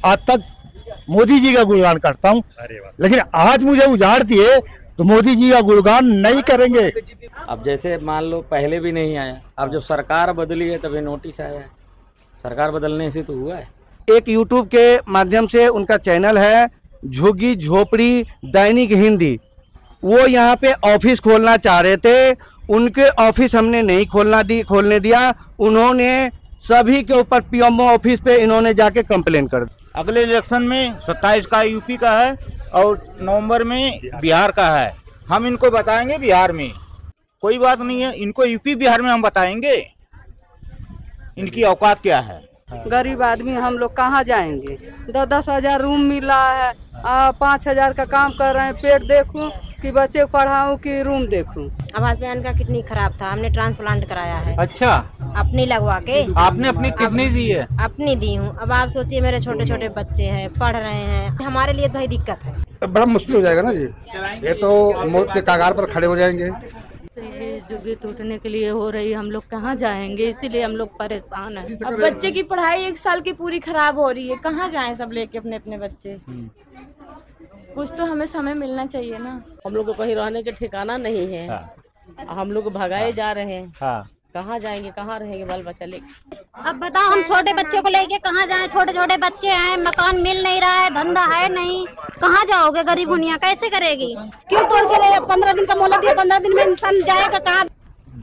आज तक मोदी जी का गुणगान करता हूँ, लेकिन आज मुझे उजाड़ दिए तो मोदी जी का गुणगान नहीं करेंगे। अब जैसे मान लो पहले भी नहीं आया, अब जब सरकार बदली है तभी नोटिस आया है। सरकार बदलने से तो हुआ है। एक यूट्यूब के माध्यम से उनका चैनल है झुग्गी झोपड़ी दैनिक हिंदी, वो यहाँ पे ऑफिस खोलना चाह रहे थे, उनके ऑफिस हमने नहीं खोलने दिया। उन्होंने सभी के ऊपर पीएमओ ऑफिस पे इन्होंने जाके कंप्लेन कर दी। अगले इलेक्शन में 27 का यूपी का है और नवंबर में बिहार का है। हम इनको बताएंगे बिहार में, कोई बात नहीं है, इनको यूपी बिहार में हम बताएंगे इनकी औकात क्या है। गरीब आदमी हम लोग कहाँ जाएंगे? 10-10 हजार रूम मिल रहा है, 5 हजार का काम कर रहे हैं। पेट देखूं कि बच्चे को पढ़ाऊं कि रूम देखूं? आवाज बयान का किडनी खराब था, हमने ट्रांसप्लांट कराया है। अच्छा, अपनी लगवा के। आपने अपनी किडनी दी है? अपनी दी हूँ। अब आप सोचिए मेरे छोटे छोटे बच्चे हैं, पढ़ रहे हैं, हमारे लिए भाई दिक्कत है। बड़ा मुश्किल हो जाएगा ना जी, ये तो मौत के कगार पर खड़े हो जाएंगे। ये जुग्गी टूटने के लिए हो रही, हम लोग कहाँ जाएंगे? इसीलिए हम लोग परेशान हैं। अब बच्चे की पढ़ाई 1 साल की पूरी खराब हो रही है, कहाँ जाएं सब लेके अपने अपने बच्चे? कुछ तो हमें समय मिलना चाहिए ना। हम लोग को कहीं रहने के ठिकाना नहीं है। हम लोग भगाए जा रहे हैं। कहाँ जाएंगे, कहाँ रहेंगे बाल बच्चा लेके? अब बताओ हम छोटे बच्चों को लेके कहाँ जाएं? छोटे छोटे बच्चे हैं, मकान मिल नहीं रहा है, धंधा है नहीं, कहाँ जाओगे? गरीब दुनिया कैसे करेगी? क्यों तोड़ के ले? 15 दिन का मोहलत दिया, 15 दिन में इंसान जाएगा कहाँ?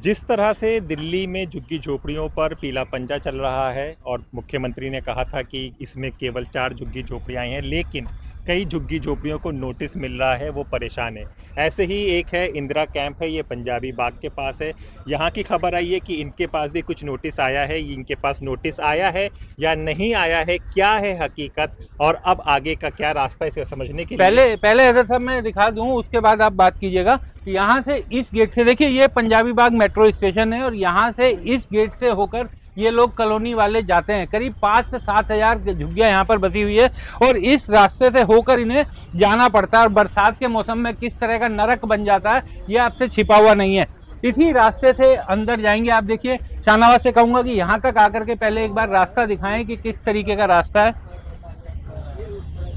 जिस तरह से दिल्ली में झुग्गी झोपड़ियों पर पीला पंजा चल रहा है और मुख्यमंत्री ने कहा था कि इसमें केवल 4 झुग्गी झोपड़ियाँ हैं, लेकिन कई झुग्गी झोपड़ियों को नोटिस मिल रहा है, वो परेशान है। ऐसे ही एक है इंदिरा कैंप है, ये पंजाबी बाग के पास है। यहाँ की खबर आई है कि इनके पास भी कुछ नोटिस आया है। इनके पास नोटिस आया है या नहीं आया है, क्या है हकीकत और अब आगे का क्या रास्ता इसे समझने के लिए पहले हैदर साहब मैं दिखा दूँ, उसके बाद आप बात कीजिएगा कि यहाँ से इस गेट से देखिए, ये पंजाबी बाग मेट्रो स्टेशन है और यहाँ से इस गेट से होकर ये लोग कॉलोनी वाले जाते हैं। करीब 5 से 7 हजार झुग्गियाँ यहाँ पर बसी हुई है और इस रास्ते से होकर इन्हें जाना पड़ता है। और बरसात के मौसम में किस तरह का नरक बन जाता है ये आपसे छिपा हुआ नहीं है। इसी रास्ते से अंदर जाएंगे आप। देखिए, शाहनवाज से कहूँगा कि यहाँ तक आकर के पहले एक बार रास्ता दिखाएं कि किस तरीके का रास्ता है।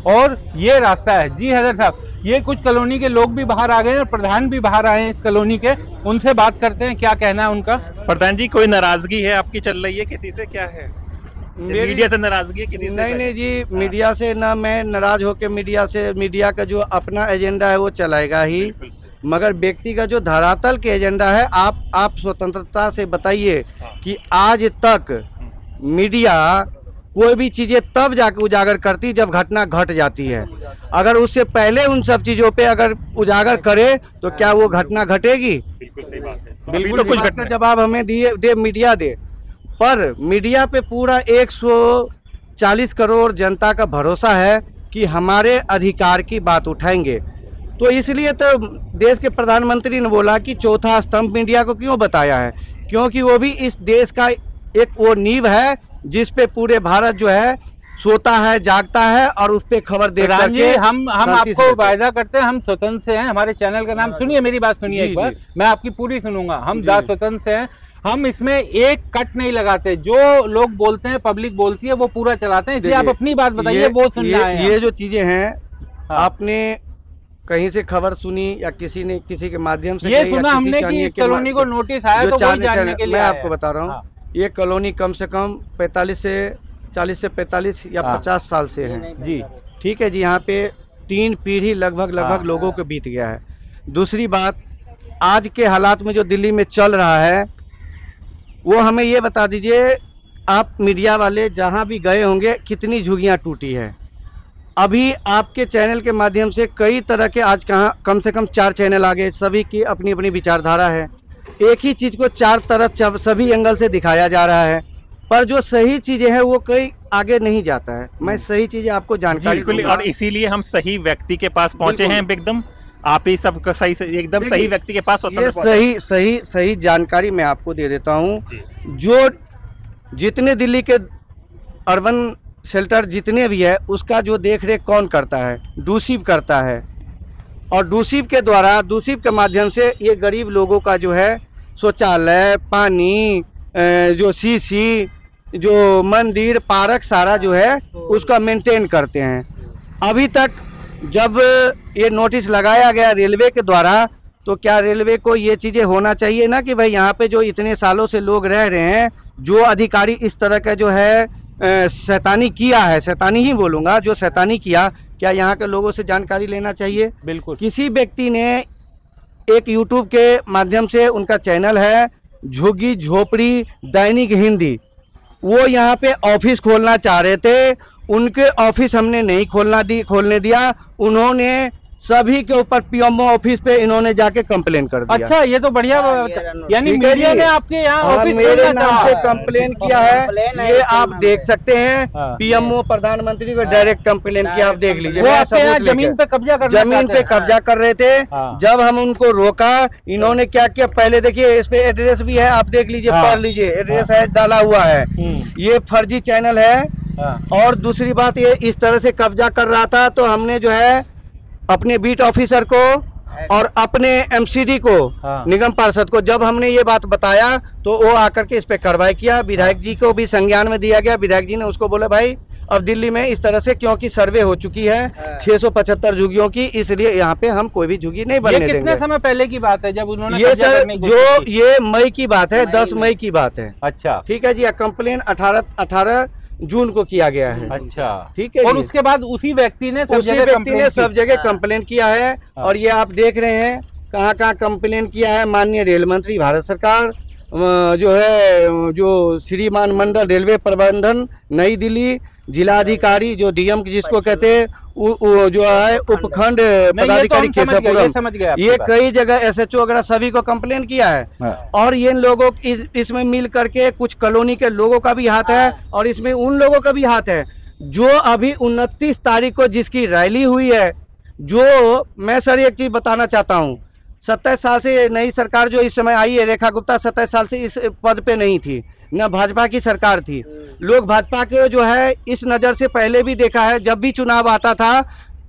और ये रास्ता है जी हैदर साहब, ये कुछ कॉलोनी के लोग भी बाहर आ गए हैं और प्रधान भी बाहर आए हैं इस कॉलोनी के, उनसे बात करते हैं क्या कहना है उनका। प्रधान जी, कोई नाराजगी है आपकी चल रही है किसी से, क्या है? मीडिया से नाराजगी है किसी से? नहीं जी, मीडिया से ना मैं नाराज होकर मीडिया का जो अपना एजेंडा है वो चलाएगा ही, मगर व्यक्ति का जो धरातल के एजेंडा है, आप स्वतंत्रता से बताइए कि आज तक मीडिया कोई भी चीजें तब जाके उजागर करती जब घटना घट जाती है। अगर उससे पहले उन सब चीजों पे अगर उजागर करे तो क्या वो घटना घटेगी? बिल्कुल सही बात है। तो बिल्कुल कुछ घटना जवाब हमें मीडिया दे, पर मीडिया पे पूरा 140 करोड़ जनता का भरोसा है कि हमारे अधिकार की बात उठाएंगे। तो इसलिए तो देश के प्रधानमंत्री ने बोला कि चौथा स्तंभ मीडिया को क्यों बताया है, क्योंकि वो भी इस देश का एक वो नींव है जिस पे पूरे भारत जो है सोता है, जागता है और उस पे खबर देख करके हम आपको वायदा करते हैं, हम स्वतंत्र से हैं। हमारे चैनल का नाम सुनिए, मेरी बात सुनिए एक बार, मैं आपकी पूरी सुनूंगा। हम स्वतंत्र से हैं, हम इसमें एक कट नहीं लगाते। जो लोग बोलते हैं, पब्लिक बोलती है, वो पूरा चलाते हैं। इसलिए आप अपनी बात बताइए, वो सुनना है। ये जो चीजें हैं, आपने कहीं से खबर सुनी या किसी ने किसी के माध्यम से ये सुना हमने कि इस कॉलोनी को नोटिस आया, तो वही जानने के लिए मैं आपको बता रहा हूँ। ये कॉलोनी कम से कम 40 से 45 या 50 साल से है जी, ठीक है जी। यहाँ पे 3 पीढ़ी लगभग लोगों को बीत गया है। दूसरी बात, आज के हालात में जो दिल्ली में चल रहा है वो हमें ये बता दीजिए, आप मीडिया वाले जहाँ भी गए होंगे कितनी झुग्गियाँ टूटी है। अभी आपके चैनल के माध्यम से कई तरह के, आज कम से कम 4 चैनल आ गए, सभी की अपनी अपनी विचारधारा है। एक ही चीज़ को 4 तरह सभी एंगल से दिखाया जा रहा है, पर जो सही चीज़ें हैं वो कहीं आगे नहीं जाता है। मैं सही चीज़ें आपको जानकारी दूंगा और इसीलिए हम सही व्यक्ति के पास पहुंचे हैं। एकदम आप ही सबको सही से एकदम सही व्यक्ति के पास ये सही जानकारी मैं आपको दे देता हूँ। जो जितने दिल्ली के अर्बन शेल्टर जितने भी है, उसका जो देख रेख कौन करता है? डूसिव करता है। और डूसिव के माध्यम से ये गरीब लोगों का जो है शौचालय, पानी, जो सीसी, जो मंदिर पार्क सारा जो है उसका मेंटेन करते हैं। अभी तक जब ये नोटिस लगाया गया रेलवे के द्वारा, तो क्या रेलवे को ये चीज़ें होना चाहिए ना कि भाई यहाँ पे जो इतने सालों से लोग रह रहे हैं, जो अधिकारी इस तरह का जो है शैतानी किया है, शैतानी ही बोलूँगा, जो शैतानी किया, क्या यहाँ के लोगों से जानकारी लेना चाहिए? बिल्कुल। किसी व्यक्ति ने एक यूट्यूब के माध्यम से, उनका चैनल है झुग्गी झोपड़ी दैनिक हिंदी, वो यहाँ पे ऑफिस खोलना चाह रहे थे, उनके ऑफिस हमने नहीं खोलने दिया। उन्होंने सभी के ऊपर पीएमओ ऑफिस पे इन्होंने जाके कंप्लेन कर दिया। अच्छा, ये तो बढ़िया, यानी मीडिया ने आपके यहाँ ऑफिस मेरे नाम से कंप्लेन किया है, ये आप देख सकते हैं। पीएमओ प्रधानमंत्री को डायरेक्ट कंप्लेन किया, आप देख लीजिए। जमीन पे कब्जा कर रहे थे। जब हम उनको रोका, इन्होंने क्या किया, पहले देखिए इस पे एड्रेस भी है, आप देख लीजिए, पढ़ लीजिए, एड्रेस है डाला हुआ है। ये फर्जी चैनल है। और दूसरी बात, ये इस तरह से कब्जा कर रहा था, तो हमने जो है अपने बीट ऑफिसर को और अपने एमसीडी को, निगम पार्षद को, जब हमने ये बात बताया तो वो आकर के इस पे कार्रवाई किया। विधायक जी को भी संज्ञान में दिया गया। विधायक जी ने उसको बोला भाई अब दिल्ली में इस तरह से, क्योंकि सर्वे हो चुकी है 675 झुग्गियों की, इसलिए यहाँ पे हम कोई भी झुग्गी नहीं बनने देंगे। कितने समय पहले की बात है जब उन्होंने ये सर ये मई की बात है, 10 मई की बात है। अच्छा, ठीक है जी। कंप्लेन 18 जून को किया गया है। अच्छा, ठीक है। और उसके बाद उसी व्यक्ति ने सब जगह कंप्लेन किया है। और ये आप देख रहे हैं कहाँ कहाँ कंप्लेन किया है। माननीय रेल मंत्री भारत सरकार जो है, जो श्रीमान मंडल रेलवे प्रबंधन नई दिल्ली, जिलाधिकारी जो डीएम जिसको कहते हैं, जो है उपखंड पदाधिकारी केशवपुरम, ये कई जगह एसएचओ वगैरह सभी को कंप्लेन किया है। और ये लोगों इसमें मिल करके कुछ कॉलोनी के लोगों का भी हाथ है और इसमें उन लोगों का भी हाथ है जो अभी 29 तारीख को जिसकी रैली हुई है। जो मैं सर एक चीज बताना चाहता हूँ, 27 साल से नई सरकार जो इस समय आई है, रेखा गुप्ता 27 साल से इस पद पे नहीं थी, न भाजपा की सरकार थी। लोग भाजपा के जो है इस नज़र से पहले भी देखा है, जब भी चुनाव आता था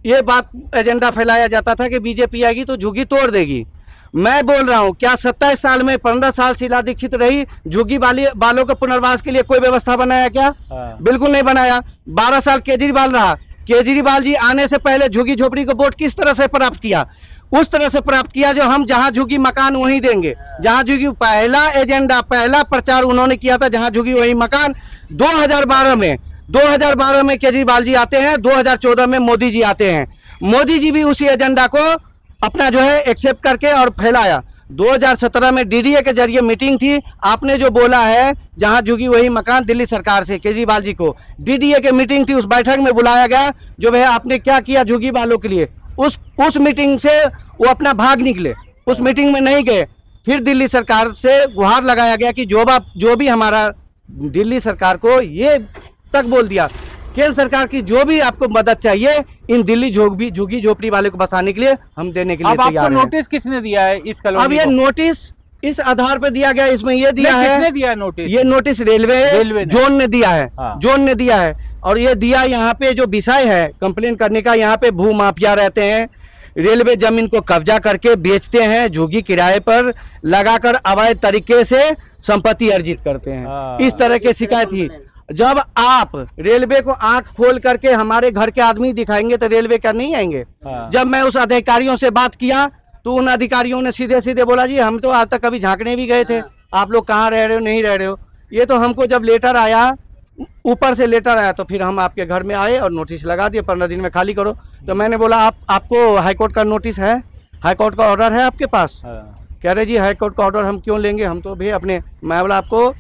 ये बात एजेंडा फैलाया जाता था कि बीजेपी आएगी तो झुग्गी तोड़ देगी। मैं बोल रहा हूँ, क्या 27 साल में 15 साल शीला दीक्षित रही, झुग्गी वालों के पुनर्वास के लिए कोई व्यवस्था बनाया क्या? बिल्कुल नहीं बनाया। 12 साल केजरीवाल रहा, केजरीवाल जी आने से पहले झुग्गी झोपड़ी को वोट किस तरह से प्राप्त किया? उस तरह से प्राप्त किया जो हम जहां झुग्गी मकान वहीं देंगे, जहां झुग्गी, पहला एजेंडा, पहला प्रचार उन्होंने किया था जहां झुग्गी वहीं मकान। 2012 में केजरीवाल जी आते हैं, 2014 में मोदी जी आते हैं। मोदी जी भी उसी एजेंडा को अपना जो है एक्सेप्ट करके और फैलाया। 2017 में डीडीए के जरिए मीटिंग थी, आपने जो बोला है जहां झुग्गी वही मकान, दिल्ली सरकार से केजरीवाल जी को डीडीए के मीटिंग थी, उस बैठक में बुलाया गया। जो भैया आपने क्या किया झुग्गी वालों के लिए, उस मीटिंग से वो अपना भाग निकले, उस मीटिंग में नहीं गए। फिर दिल्ली सरकार से गुहार लगाया गया कि जो भी हमारा दिल्ली सरकार को ये तक बोल दिया, केंद्र सरकार की जो भी आपको मदद चाहिए इन दिल्ली झुग्गी झोपड़ी वाले को बसाने के लिए हम देने के लिए तैयार हैं। नोटिस किसने दिया है इस कॉलोनी? अब ये नोटिस इस आधार पर दिया गया, इसमें ये दिया है, किसने दिया नोटिस? ये नोटिस रेलवे जोन ने दिया है। जोन ने दिया है और ये दिया, यहाँ पे जो विषय है कंप्लेन करने का, यहाँ पे भू माफिया रहते हैं, रेलवे जमीन को कब्जा करके बेचते हैं, झुग्गी किराए पर लगाकर अवैध तरीके से संपत्ति अर्जित करते हैं। इस तरह की शिकायत थी। जब आप रेलवे को आंख खोल करके हमारे घर के आदमी दिखाएंगे तो रेलवे क्या नहीं आएंगे? जब मैं उस अधिकारियों से बात किया तो उन अधिकारियों ने सीधे सीधे बोला जी हम तो आज तक कभी झांकने भी गए थे, आप लोग कहाँ रह रहे हो, नहीं रह रहे हो। ये तो हमको जब लेटर आया, ऊपर से लेटर आया, तो फिर हम आपके घर में आए और नोटिस लगा दिए 15 दिन में खाली करो। तो मैंने बोला आपको हाईकोर्ट का नोटिस है, हाईकोर्ट का ऑर्डर है आपके पास? कह रहे जी हाईकोर्ट का ऑर्डर हम क्यों लेंगे, हम तो भी अपने, मैं बोला आपको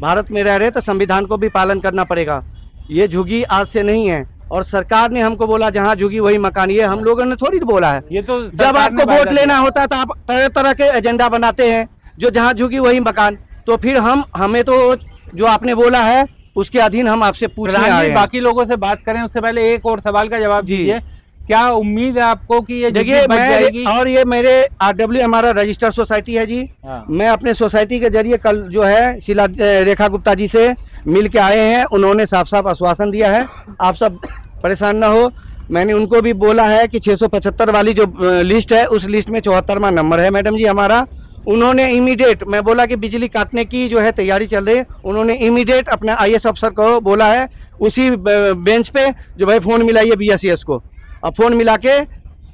भारत में रह रहे तो संविधान को भी पालन करना पड़ेगा। ये झुग्गी आज से नहीं है और सरकार ने हमको बोला जहाँ झुग्गी वही मकान, ये हम लोगों ने थोड़ी बोला है। ये तो जब आपको वोट लेना होता है तो आप तरह तरह के एजेंडा बनाते हैं, जो जहाँ झुग्गी वही मकान। तो फिर हमें तो जो आपने बोला है उसके अधीन हम आपसे पूछने आए हैं। बाकी लोगों से बात करें उससे पहले एक और सवाल का जवाब दीजिए, क्या उम्मीद है आपको कि ये देखिए और ये मेरे RW हमारा रजिस्टर्ड सोसाइटी है जी। मैं अपने सोसाइटी के जरिए कल जो है शीला रेखा गुप्ता जी से मिल के आए हैं, उन्होंने साफ साफ आश्वासन दिया है आप सब परेशान ना हो। मैंने उनको भी बोला है कि 675 वाली जो लिस्ट है उस लिस्ट में 74वां नंबर है मैडम जी हमारा, उन्होंने इमीडिएट, मैं बोला कि बिजली काटने की जो है तैयारी चल रही है, उन्होंने इमीडिएट अपने IAS अफसर को बोला है, उसी बेंच पे जो भाई फ़ोन मिलाइए BSES को, अब फ़ोन मिला के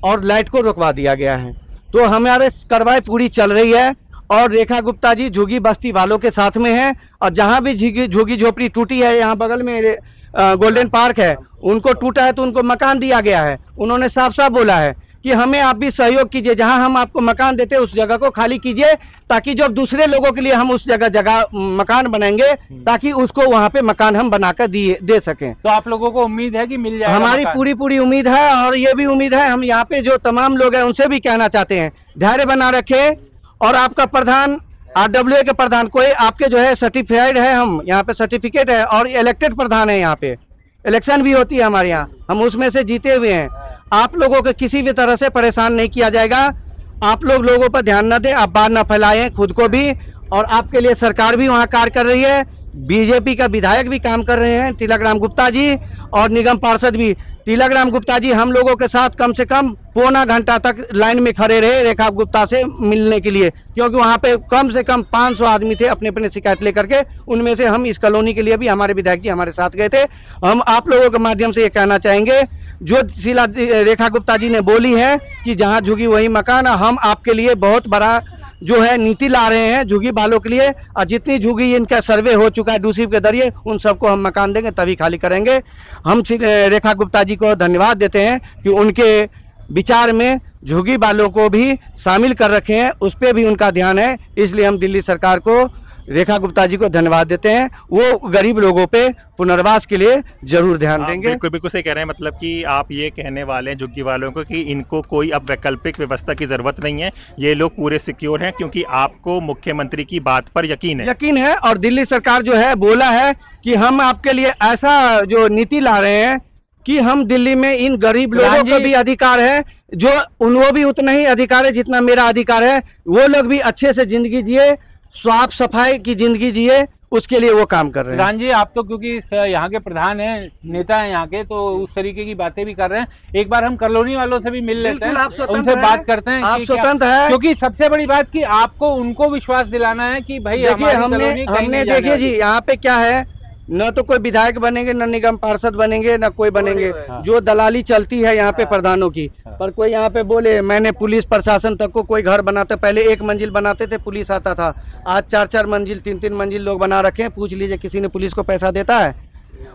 और लाइट को रुकवा दिया गया है। तो हमारे कार्रवाई पूरी चल रही है और रेखा गुप्ता जी झुग्गी बस्ती वालों के साथ में हैं, और जहाँ भी झुग्गी झोपड़ी टूटी है, यहाँ बगल में गोल्डन पार्क है, उनको टूटा है तो उनको मकान दिया गया है। उन्होंने साफ साफ बोला है कि हमें आप भी सहयोग कीजिए, जहां हम आपको मकान देते हैं उस जगह को खाली कीजिए, ताकि जो दूसरे लोगों के लिए हम उस जगह मकान बनाएंगे, ताकि उसको वहां पे मकान हम बनाकर दे सकें। तो आप लोगों को उम्मीद है कि मिल जाएगा? हमारी पूरी उम्मीद है, और ये भी उम्मीद है, हम यहाँ पे जो तमाम लोग हैं उनसे भी कहना चाहते हैं धैर्य बना रखे। और आपका प्रधान RWA के प्रधान कोई आपके जो है सर्टिफाइड है, हम यहाँ पे सर्टिफिकेट है, और इलेक्टेड प्रधान है, यहाँ पे इलेक्शन भी होती है हमारे यहाँ, हम उसमें से जीते हुए हैं। आप लोगों को किसी भी तरह से परेशान नहीं किया जाएगा। आप लोगों पर ध्यान न दें, आप बात न फैलाएं खुद को भी, और आपके लिए सरकार भी वहाँ कार्य कर रही है। बीजेपी का विधायक भी काम कर रहे हैं, तिलक राम गुप्ता जी, और निगम पार्षद भी। तिलक राम गुप्ता जी हम लोगों के साथ कम से कम पौना घंटा तक लाइन में खड़े रहे रेखा गुप्ता से मिलने के लिए, क्योंकि वहाँ पे कम से कम 500 आदमी थे अपने अपने शिकायत लेकर के। उनमें से हम इस कॉलोनी के लिए भी हमारे विधायक जी हमारे साथ गए थे। हम आप लोगों के माध्यम से ये कहना चाहेंगे, जो शीला रेखा गुप्ता जी ने बोली है कि जहाँ झुगी वही मकान, हम आपके लिए बहुत बड़ा जो है नीति ला रहे हैं झुग्गी वालों के लिए, और जितनी झुग्गी इनका सर्वे हो चुका है डूसिफ के जरिए, उन सबको हम मकान देंगे, तभी खाली करेंगे। हम रेखा गुप्ता जी को धन्यवाद देते हैं कि उनके विचार में झुग्गी वालों को भी शामिल कर रखे हैं, उस पर भी उनका ध्यान है। इसलिए हम दिल्ली सरकार को, रेखा गुप्ता जी को धन्यवाद देते हैं। वो गरीब लोगों पे पुनर्वास के लिए जरूर ध्यान देंगे। बिल्कुल सही कह रहे हैं। मतलब कि आप ये कहने वाले हैं झुग्गी वालों को कि इनको कोई अब वैकल्पिक व्यवस्था की जरूरत नहीं है, ये लोग पूरे सिक्योर हैं, क्योंकि आपको मुख्यमंत्री की बात पर यकीन है। और दिल्ली सरकार जो है बोला है कि हम आपके लिए ऐसा जो नीति ला रहे हैं कि हम दिल्ली में इन गरीब लोगों को भी अधिकार है, जो उनको भी उतना ही अधिकार है जितना मेरा अधिकार है। वो लोग भी अच्छे से जिंदगी जिए, साफ सफाई की जिंदगी जिए, उसके लिए वो काम कर रहे हैं। प्रधान जी, आप तो क्योंकि यहाँ के प्रधान हैं, नेता हैं यहाँ के, तो उस तरीके की बातें भी कर रहे हैं। एक बार हम कॉलोनी वालों से भी मिल लेते हैं, उनसे बात करते हैं। आप स्वतंत्र हैं, क्योंकि सबसे बड़ी बात कि आपको उनको विश्वास दिलाना है कि भाई देखिए हमने देखिए जी यहाँ पे क्या है, न तो कोई विधायक बनेंगे, न निगम पार्षद बनेंगे, न कोई बनेंगे। जो दलाली चलती है यहाँ पे प्रधानों की, पर कोई यहाँ पे बोले मैंने पुलिस प्रशासन तक को कोई घर बनाते, पहले 1 मंजिल बनाते थे, पुलिस आता था, आज 4-4 मंजिल 3-3 मंजिल लोग बना रखे हैं। पूछ लीजिए किसी ने पुलिस को पैसा देता है?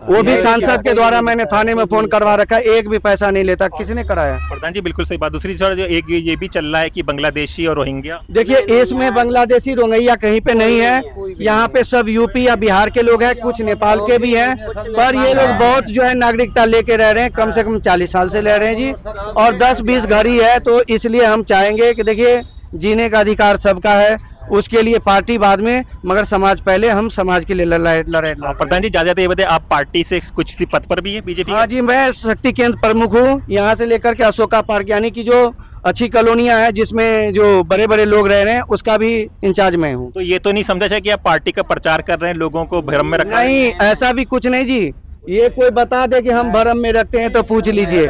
वो भी सांसद के द्वारा मैंने थाने में फोन करवा रखा है, एक भी पैसा नहीं लेता। किसने कराया? प्रधान जी बिल्कुल सही बात। दूसरी चीज एक ये भी चल रहा है कि बांग्लादेशी और रोहिंग्या, देखिए इसमें बांग्लादेशी रोहिंग्या कहीं पे नहीं है, यहाँ पे सब यूपी या बिहार के लोग हैं, कुछ नेपाल के भी हैं, पर ये लोग बहुत जो है नागरिकता लेके रह रहे हैं, कम से कम 40 साल से रह रहे हैं जी, और 10-20 घर ही है। तो इसलिए हम चाहेंगे कि देखिए जीने का अधिकार सबका है, उसके लिए पार्टी बाद में, मगर समाज पहले। हम समाज के लिए लड़ाई। प्रधान जी ज्यादा ये बताइए, आप पार्टी से कुछ किसी पद पर भी है बीजेपी? हाँ जी, मैं शक्ति केंद्र प्रमुख हूँ, यहाँ से लेकर के अशोका पार्क, यानी कि जो अच्छी कॉलोनियाँ हैं जिसमें जो बड़े बड़े लोग रह रहे हैं, उसका भी इंचार्ज मैं हूँ। तो ये तो नहीं समझा जाए कि आप पार्टी का प्रचार कर रहे हैं, लोगों को भ्रम में रखा? नहीं, ऐसा भी कुछ नहीं जी। ये कोई बता दे कि हम भ्रम में रखते हैं तो पूछ लीजिए।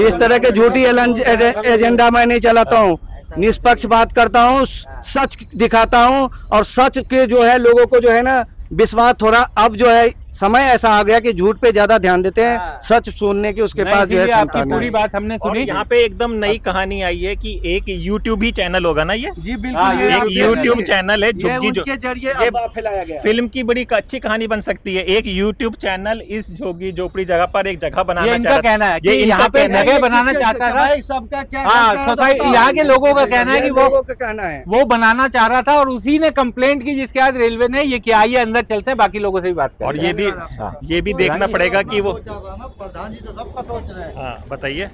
इस तरह के झूठी एजेंडा मैं नहीं चलाता हूँ, निष्पक्ष बात करता हूँ, सच दिखाता हूँ, और सच के जो है लोगों को जो है ना विश्वास, थोड़ा अब जो है समय ऐसा आ गया कि झूठ पे ज्यादा ध्यान देते हैं, सच सुनने की उसके पास जो है क्षमता नहीं। पूरी बात हमने सुनी। यहाँ पे एकदम नई कहानी आई है कि एक यूट्यूब ही चैनल होगा ना ये? जी बिल्कुल, एक यूट्यूब चैनल है झुग्गी के जरिए फैलाया गया। फिल्म की बड़ी अच्छी कहानी बन सकती है। एक यूट्यूब चैनल इस झुग्गी झोपड़ी जगह पर एक जगह बनाना चाहता है, ये यहाँ पे जगह बनाना चाहता था। सबका क्या सोसाइटी, यहाँ के लोगों का कहना है कि वो बनाना चाह रहा था, और उसी ने कंप्लेंट की, जिसके बाद रेलवे ने ये किया, आइए अंदर चलते हैं, बाकी लोगों से भी बात करें। और ये भी देखना पड़ेगा कि वो प्रधान जी तो सबका सोच रहे हैं। हाँ बताइए,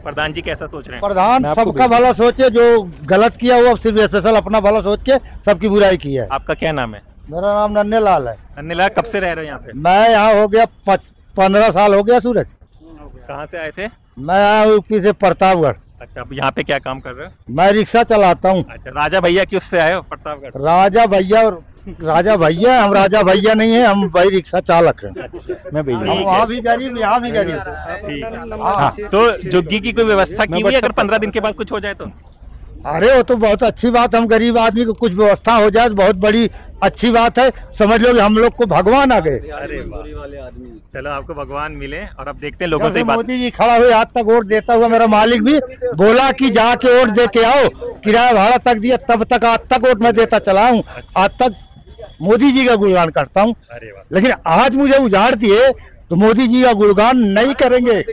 प्रधान जी कैसा सोच रहे हैं? प्रधान सबका भला सोचे, जो गलत किया वो सिर्फ स्पेशल अपना भला सोच के सबकी बुराई की है। आपका क्या नाम है? मेरा नाम नन्हे लाल है। नन्हे लाल, कब से रह रहे हो यहाँ पे? मैं यहाँ हो गया 15 साल हो गया। सूरज, कहाँ से आए थे? मैं आया यूपी से प्रतापगढ़। अच्छा, आप यहाँ पे क्या काम कर रहे हो? मैं रिक्शा चलाता हूँ। अच्छा, राजा भैया की उससे आए हो प्रतापगढ़? राजा भैया, और राजा भैया, हम राजा भैया नहीं है, हम भाई रिक्शा चालक हैं। मैं वहाँ भी गरीब, यहाँ भी गरीब। ठीक है। तो झुग्गी की कोई व्यवस्था की हुई है, अगर 15 दिन के बाद कुछ हो जाए तो? अरे वो तो बहुत अच्छी बात, हम गरीब आदमी को कुछ व्यवस्था हो जाए तो बहुत बड़ी अच्छी बात है। समझ लो कि हम लोग को भगवान आ गए। अरे चलो आपको भगवान मिले। और अब देखते हैं लोगों से बात। मोदी जी खड़ा हुए आज तक वोट देता हुआ मेरा मालिक भी बोला कि जाके वोट दे के आओ, किराया भाड़ा तक दिया, तब तक आज तक वोट मैं देता चला हूँ। आज तक मोदी जी का गुणगान करता हूँ, लेकिन आज मुझे उजाड़ दिए तो मोदी जी का गुणगान नहीं करेंगे।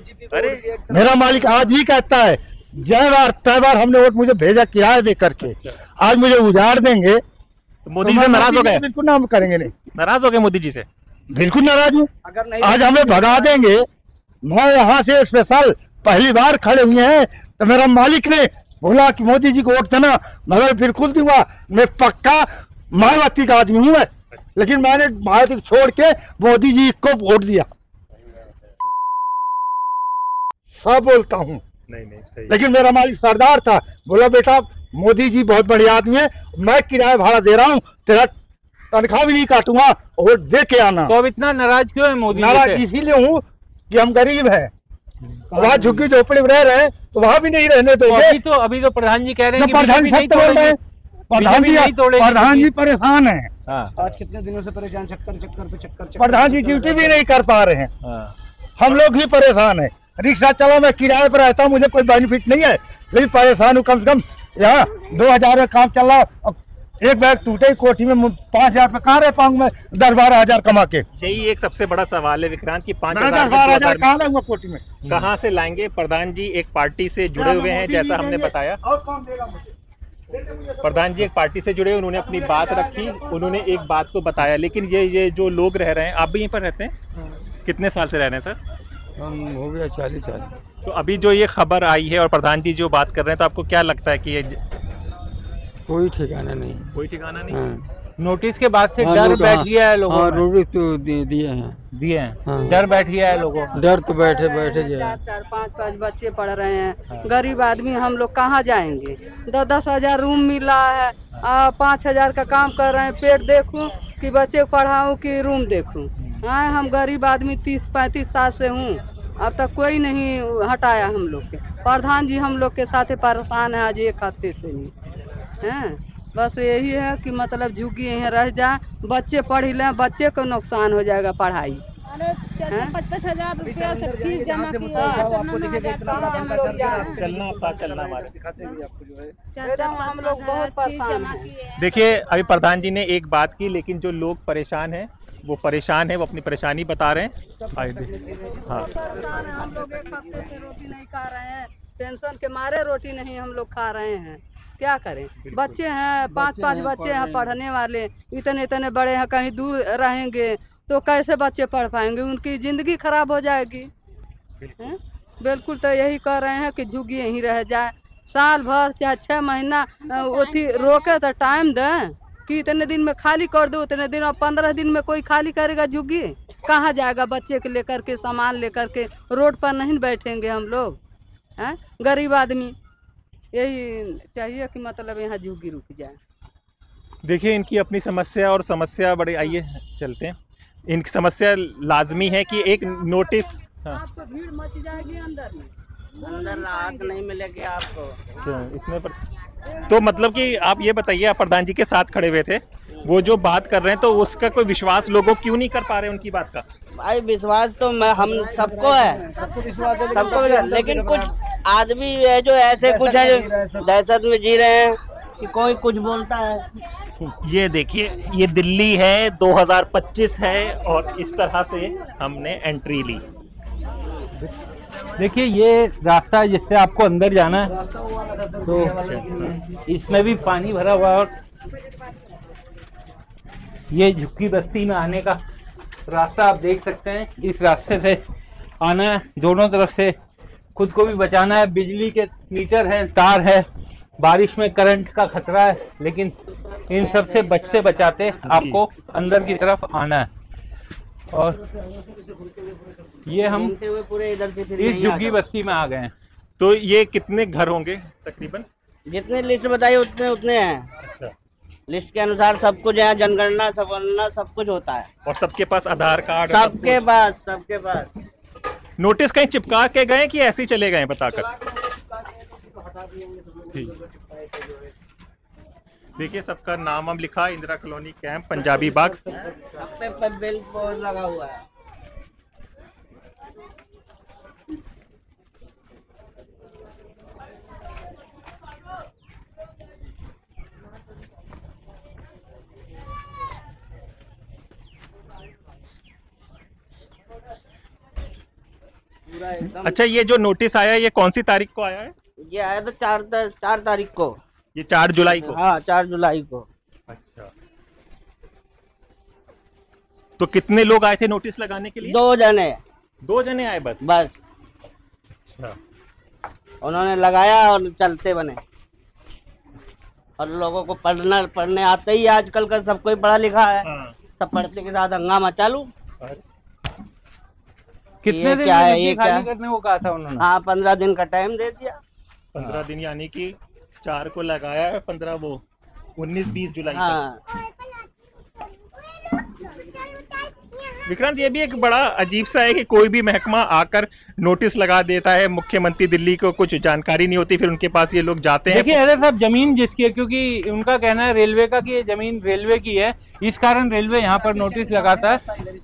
मेरा मालिक आज भी कहता है जय बार तय बार हमने वोट मुझे भेजा किराया दे करके, आज मुझे उजाड़ देंगे तो मोदी जी से नाराज हो गए? बिल्कुल नाम करेंगे नहीं। नाराज हो गए मोदी जी से? बिल्कुल नाराज हूँ। आज हमें भगा देंगे। मैं यहाँ से स्पेशल पहली बार खड़े हुए हैं तो मेरा मालिक ने बोला कि मोदी जी को वोट देना, मगर बिल्कुल दूंगा। मैं पक्का मायावती का आदमी हूँ मैं, लेकिन मैंने मायावती छोड़ के मोदी जी को वोट दिया। सब बोलता हूँ नहीं लेकिन मेरा मालिक सरदार था, बोला बेटा मोदी जी बहुत बड़े आदमी है, मैं किराया भाड़ा दे रहा हूँ, तेरा तनख्वाह भी नहीं काटूंगा, वोट दे के आना। तो अब इतना नाराज क्यों है मोदी? नाराज इसीलिए हूँ कि हम गरीब हैं, वहाँ झुग्गी झोपड़ी में रह रहे हैं तो वहाँ भी नहीं रहने देंगे। तो अभी तो प्रधान जी कह रहे हैं कि प्रधान जी सब बोल रहे हैं, प्रधान जी परेशान है। आज कितने दिनों से परेशान, चक्कर प्रधान जी ड्यूटी भी नहीं कर पा रहे हैं। हम लोग ही परेशान है। रिक्शा चला, मैं किराए पर रहता हूँ, मुझे कोई बेनिफिट नहीं है, लेकिन परेशान हूँ। कम से कम यहाँ 2000 में काम चल रहा, अब एक बैग टूटे कोठी में 5000 पे कहाँ रह पाऊंगा मैं 10-12 हजार कमा के। यही एक सबसे बड़ा सवाल है विक्रांत की 5,000-12 हजार कहाँ लाऊंगा कोठी में? कहाँ से लाएंगे? प्रधान जी एक पार्टी से जुड़े हुए हैं, जैसा हमने बताया। प्रधान जी एक पार्टी से जुड़े, उन्होंने अपनी बात रखी, उन्होंने एक बात को बताया। लेकिन ये जो लोग रह रहे हैं, आप भी यहीं पर रहते हैं? कितने साल से रह रहे हैं सर? हम हो गया 40 साल। तो अभी जो ये खबर आई है और प्रधान जी जो बात कर रहे हैं, तो आपको क्या लगता है कि ये कोई ठिकाना नहीं? कोई ठिकाना नहीं। हाँ। नोटिस के बाद से डर बैठ गया है लोगों में। नोटिस तो दिए हैं। हाँ। डर बैठ गया है लोगों को। डर तो बैठे गया। 4-5 बच्चे पढ़ रहे हैं। गरीब आदमी हम लोग कहाँ जाएंगे? 10-10 हजार रूम मिल रहा है, 5 हजार का काम कर रहे हैं। पेट देखूं कि बच्चे को पढ़ाऊं कि रूम देखूं? हाँ, हम गरीब आदमी 30-35 साल से हूँ, अब तक कोई नहीं हटाया हम लोग के। प्रधान जी हम लोग के साथ परेशान है आज 1 हफ्ते से नहीं है। बस यही है कि मतलब झुग्गी यहाँ रह जाए, बच्चे पढ़ लें, बच्चे को नुकसान हो जाएगा पढ़ाई। 55 हजार रुपया से फीस जमा किया। हम लोग बहुत परेशान हैं। देखिए अभी प्रधान जी ने एक बात की, लेकिन जो लोग परेशान हैं वो परेशान है, वो अपनी परेशानी बता रहे हैं। हाँ, हम लोग 1 हफ्ते से रोटी नहीं खा रहे हैं, टेंशन के मारे रोटी नहीं हम लोग खा रहे हैं। क्या करें? बच्चे हैं, 5-5 बच्चे हैं पढ़ने वाले, इतने बड़े हैं, कहीं दूर रहेंगे तो कैसे बच्चे पढ़ पाएंगे? उनकी ज़िंदगी खराब हो जाएगी। बिल्कुल तो यही कह रहे हैं कि झुग्गी यहीं रह जाए, साल भर चाहे 6 महीना ओथी रोके तो टाइम दें कि इतने दिन में खाली कर दो, उतने दिन, और 15 दिन में कोई खाली करेगा झुग्गी? कहाँ जाएगा? बच्चे के लेकर के, सामान लेकर के रोड पर नहीं बैठेंगे हम लोग हैं, गरीब आदमी। यही चाहिए कि मतलब यहाँ झुग्गी रुक जाए। देखिए इनकी अपनी समस्या और समस्या बड़ी, आइए चलते हैं। इनकी समस्या लाजमी है कि एक नोटिस। हाँ। आपको भीड़ मच जाएगी अंदर राहत नहीं मिलेगी आपको। इतने पर तो मतलब कि आप ये बताइए, आप प्रधान जी के साथ खड़े हुए थे, वो जो बात कर रहे हैं तो उसका कोई विश्वास लोगों क्यों नहीं कर पा रहे उनकी बात का? भाई विश्वास तो हम सबको है, सबको विश्वास है, सबको, लेकिन कुछ आदमी है जो ऐसे कुछ है जो दहशत में जी रहे हैं कि कोई कुछ बोलता है। ये देखिए, ये दिल्ली है, 2025 है और इस तरह से हमने एंट्री ली। देखिए ये रास्ता है जिससे आपको अंदर जाना है, तो इसमें भी पानी भरा हुआ है। और ये झुग्गी बस्ती में आने का रास्ता आप देख सकते हैं, इस रास्ते से आना है, दोनों तरफ से खुद को भी बचाना है। बिजली के मीटर हैं, तार है, बारिश में करंट का खतरा है, लेकिन इन सब से बचते बचाते आपको अंदर की तरफ आना है। और ये हम पूरे इधर से इस झुग्गी बस्ती में आ गए हैं। तो ये कितने घर होंगे तकरीबन? जितने लिस्ट बताई उतने हैं। अच्छा। लिस्ट के अनुसार सब कुछ यहाँ जनगणना सब कुछ होता है। और सबके पास आधार कार्ड? सबके पास। नोटिस कहीं चिपका के गए कि ऐसे ही चले गए बताकर? ठीक। देखिए सबका नाम हम लिखा, इंदिरा कॉलोनी कैंप पंजाबी बाग। पे बिल बोर्ड लगा हुआ है। अच्छा, ये जो नोटिस आया ये कौन सी तारीख को आया है? ये आया था 4 तारीख को। ये 4 जुलाई को? हाँ 4 जुलाई को। अच्छा, तो कितने लोग आए थे नोटिस लगाने के लिए? 2 जने। 2 जने आए बस? बस। अच्छा, उन्होंने लगाया और चलते बने। और लोगों को पढ़ने आते ही आजकल का सब कोई पढ़ा लिखा है। हाँ। सब पढ़ते के साथ हंगामा चालू। कितने दिन क्या है ये ये खाली करने को कहा था उन्होंने? हाँ 15 दिन का टाइम दे दिया। 15 दिन यानी कि 4 को लगाया है, 15 वो 19-20 जुलाई हाँ। विक्रांत, ये भी एक बड़ा अजीब सा है कि कोई भी महकमा आकर नोटिस लगा देता है, मुख्यमंत्री दिल्ली को कुछ जानकारी नहीं होती, फिर उनके पास ये लोग जाते हैं। देखिए हैदर साहब, जमीन जिसकी है, क्योंकि उनका कहना है रेलवे का कि ये जमीन रेलवे की है, इस कारण रेलवे यहाँ पर नोटिस लगाता है।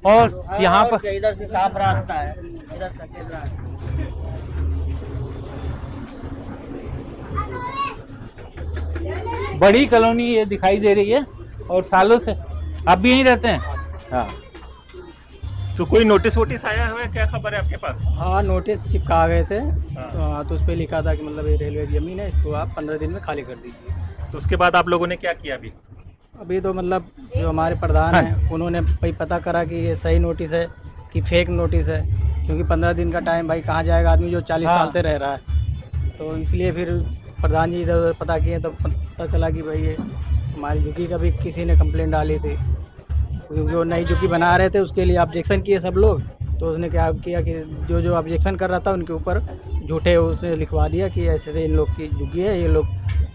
और यहाँ पर इधर से साफ रास्ता है, इधर सफेद रास्ता। बड़ी कॉलोनी ये दिखाई दे रही है और सालों से आप भी यहीं रहते हैं? हाँ। तो कोई नोटिस वोटिस आया हुआ है, क्या खबर है आपके पास? हाँ, नोटिस चिपका गए थे। तो उस पर लिखा था कि मतलब ये रेलवे की जमीन है, इसको आप 15 दिन में खाली कर दीजिए। तो उसके बाद आप लोगों ने क्या किया? अभी तो मतलब जो हमारे प्रधान हैं उन्होंने भाई पता करा कि ये सही नोटिस है कि फेक नोटिस है, क्योंकि 15 दिन का टाइम भाई कहाँ जाएगा आदमी जो 40 साल से रह रहा है। तो इसलिए फिर प्रधान जी इधर उधर पता किए तो पता चला कि भाई ये हमारी झुग्गी का भी किसी ने कंप्लेंट डाली थी, क्योंकि वो नई झुग्गी बना रहे थे, उसके लिए ऑब्जेक्शन किए सब लोग। तो उसने क्या किया कि जो ऑब्जेक्शन कर रहा था उनके ऊपर झूठे उसने लिखवा दिया कि ऐसे से इन लोग की झुग्गी है, ये लोग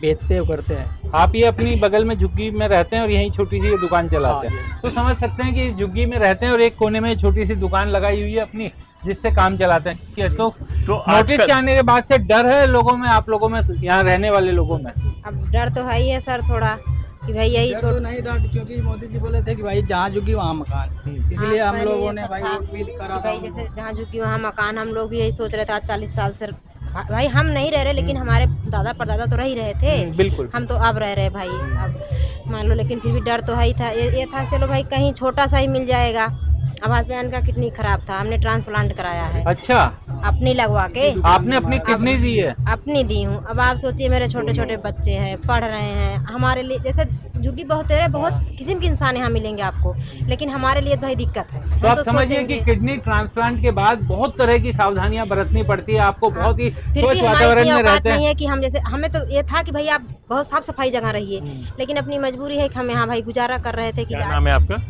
बेचते हैं करते हैं। आप ये अपनी बगल में झुग्गी में रहते हैं और यहीं छोटी सी दुकान चलाते हैं, तो समझ सकते हैं कि झुग्गी में रहते हैं और एक कोने में छोटी सी दुकान लगाई हुई है अपनी, जिससे काम चलाते हैं। तो नोटिस के आने के बाद से डर है लोगों में, आप लोगों में, यहाँ रहने वाले लोगों में? अब डर तो है ही है सर थोड़ा, कि भाई यही तो नहीं था, क्योंकि मोदी जी बोले थे कि भाई जहाँ झुग्गी वहाँ मकान, इसलिए हम लोगों ने भाई अपील करा था। भाई जैसे जहाँ झुग्गी वहाँ मकान, हम लोग भी यही सोच रहे थे। आज 40 साल से भाई हम नहीं रह रहे, लेकिन हमारे दादा परदादा तो रह ही रहे थे। बिल्कुल। हम तो अब रह रहे भाई, अब मान लो, लेकिन फिर भी डर तो है ही था। ये था चलो भाई कहीं छोटा सा ही मिल जाएगा। अब हस्बैंड का किडनी खराब था, हमने ट्रांसप्लांट कराया है। अच्छा, अपनी लगवा के। आपने अपनी किडनी दी है? अपनी दी हूँ। अब आप सोचिए मेरे छोटे छोटे बच्चे हैं, पढ़ रहे हैं, हमारे लिए जैसे झुग्गी बहुत है, बहुत किस्म के इंसान यहाँ मिलेंगे आपको, लेकिन हमारे लिए भाई दिक्कत है। तो आप समझिए कि किडनी ट्रांसप्लांट के बाद बहुत तरह की सावधानियां बरतनी पड़ती है आपको, बहुत ही स्वच्छ वातावरण में रहते हैं। नहीं है कि हम जैसे, हमें तो ये था कि भाई आप बहुत साफ सफाई जगह रहिए, लेकिन अपनी मजबूरी है कि हम यहाँ भाई गुजारा कर रहे थे। क्या नाम है आपका?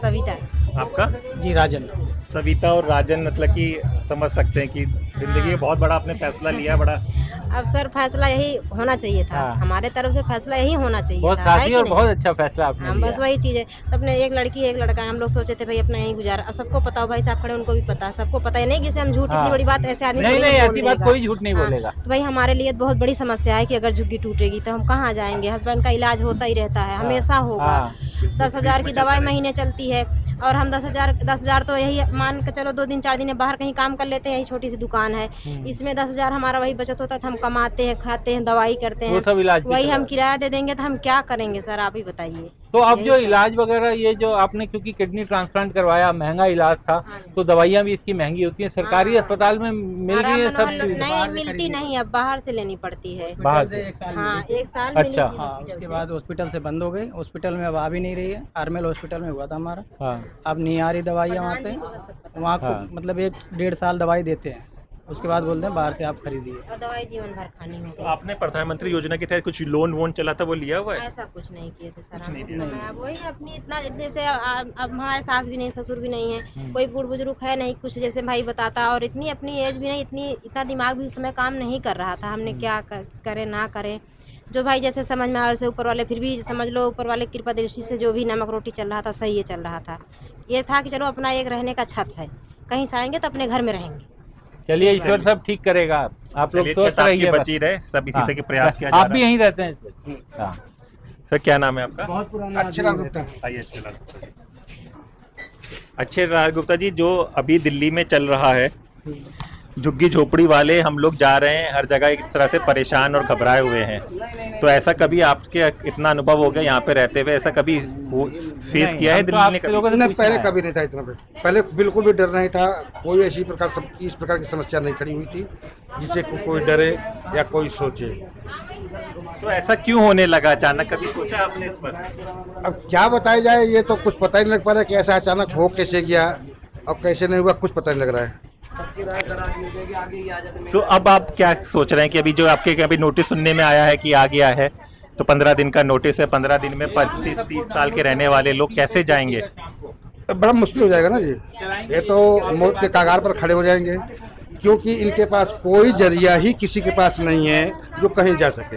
सविता। आपका? जी राजन। सविता और राजन, मतलब कि समझ सकते हैं कि जिंदगी में बहुत बड़ा आपने फैसला लिया, बड़ा। अब सर फैसला यही होना चाहिए था। हमारे तरफ से फैसला यही होना चाहिए बहुत था। साथी और बहुत अच्छा फैसला आपने लिया। बस वही चीज है। अपने एक लड़की एक लड़का है, हम लोग सोचे थे भाई अपना यही गुजारा। अब सबको पता हो, भाई साहब खड़े उनको भी पता है, सबको पता है, नहीं किसी हम झूठ, इतनी बड़ी बात ऐसे आदमी नहीं, ऐसी बात कोई झूठ नहीं बोलेगा। तो भाई हमारे लिए बहुत बड़ी समस्या है कि अगर झुग्गी टूटेगी तो हम कहाँ जाएंगे। हस्बैंड का इलाज होता ही रहता है, हमेशा होगा। 10,000 की दवाई महीने चलती है, और हम 10,000 तो यही मान के चलो 2 दिन 4 दिन बाहर कहीं काम कर लेते हैं, यही छोटी सी दुकान है, इसमें 10,000 हमारा वही बचत होता था। हम कमाते हैं, खाते हैं, दवाई करते हैं, वही हम किराया दे देंगे तो हम क्या करेंगे सर, आप ही बताइए। तो अब जो इलाज वगैरह ये जो आपने, क्योंकि किडनी ट्रांसप्लांट करवाया, महंगा इलाज था, तो दवाइयाँ भी इसकी महंगी होती हैं। सरकारी अस्पताल में मिल रही है सब? नहीं मिलती, नहीं, अब बाहर से लेनी पड़ती है। बाहर से? हाँ, 1 साल। अच्छा। उसके बाद हॉस्पिटल से बंद हो गई, हॉस्पिटल में अब आ भी नहीं रही है। आर्मेल हॉस्पिटल में हुआ था हमारा, अब नहीं आ रही दवाइयाँ वहाँ पे। वहाँ को मतलब 1-1.5 साल दवाई देते हैं, उसके बाद बोलते हैं बाहर से आप खरीदिए, और दवाई जीवन भर खानी है। तो आपने प्रधानमंत्री योजना के तहत कुछ लोन वोन चला था, वो लिया हुआ है? ऐसा कुछ नहीं किए थे सर, नहीं। वही अपनी इतना, जैसे अब हमारे सास भी नहीं, ससुर भी नहीं है, कोई बूढ़ बुजुर्ग है नहीं कुछ, जैसे भाई बताता, और इतनी अपनी एज भी नहीं, इतना दिमाग भी उस समय काम नहीं कर रहा था। हमने क्या करें ना करें, जो भाई जैसे समझ में आए वैसे ऊपर वाले, फिर भी समझ लो ऊपर वाले कृपा दृष्टि से जो भी नमक रोटी चल रहा था सही ये चल रहा था। ये था कि चलो अपना एक रहने का छत है, कहीं से आएंगे तो अपने घर में रहेंगे। चलिए, ईश्वर सब ठीक करेगा। आप लोग चलिए, स्वस्थ छत आपकी रहिए बस। बची रहे, सब इसी हाँ, तरह के प्रयास किया जा रहा आप भी यहीं रहते हैं? हाँ। सर क्या नाम है आपका? बहुत पुराना अच्छेलाल गुप्ता। आइए अच्छेलाल गुप्ता जी। अच्छेलाल गुप्ता जी, जो अभी दिल्ली में चल रहा है, झुग्गी झोपड़ी वाले हम लोग जा रहे हैं, हर जगह एक तरह से परेशान और घबराए हुए हैं, तो ऐसा कभी आपके इतना अनुभव हो गया यहाँ पे रहते हुए, ऐसा कभी फेस किया है दिल्ली ने कभी? नहीं, पहले कभी नहीं था इतना। पहले बिल्कुल भी डर नहीं था, कोई ऐसी इस प्रकार की समस्या नहीं खड़ी हुई थी जिससे कोई डरे या कोई सोचे। तो ऐसा क्यों होने लगा अचानक, कभी सोचा आपने इस पर? अब क्या बताया जाए, ये तो कुछ पता ही नहीं लग पा रहा कि ऐसा अचानक हो कैसे गया और कैसे नहीं हुआ, कुछ पता नहीं लग रहा है। तो अब आप क्या सोच रहे हैं कि अभी जो आपके अभी नोटिस सुनने में आया है कि आ गया है, तो 15 दिन का नोटिस है, 15 दिन में 25-30 साल के रहने वाले लोग कैसे जाएंगे? बड़ा मुश्किल हो जाएगा ना जी, ये तो मौत के कगार पर खड़े हो जाएंगे, क्योंकि इनके पास कोई जरिया ही किसी के पास नहीं है जो कहीं जा सके।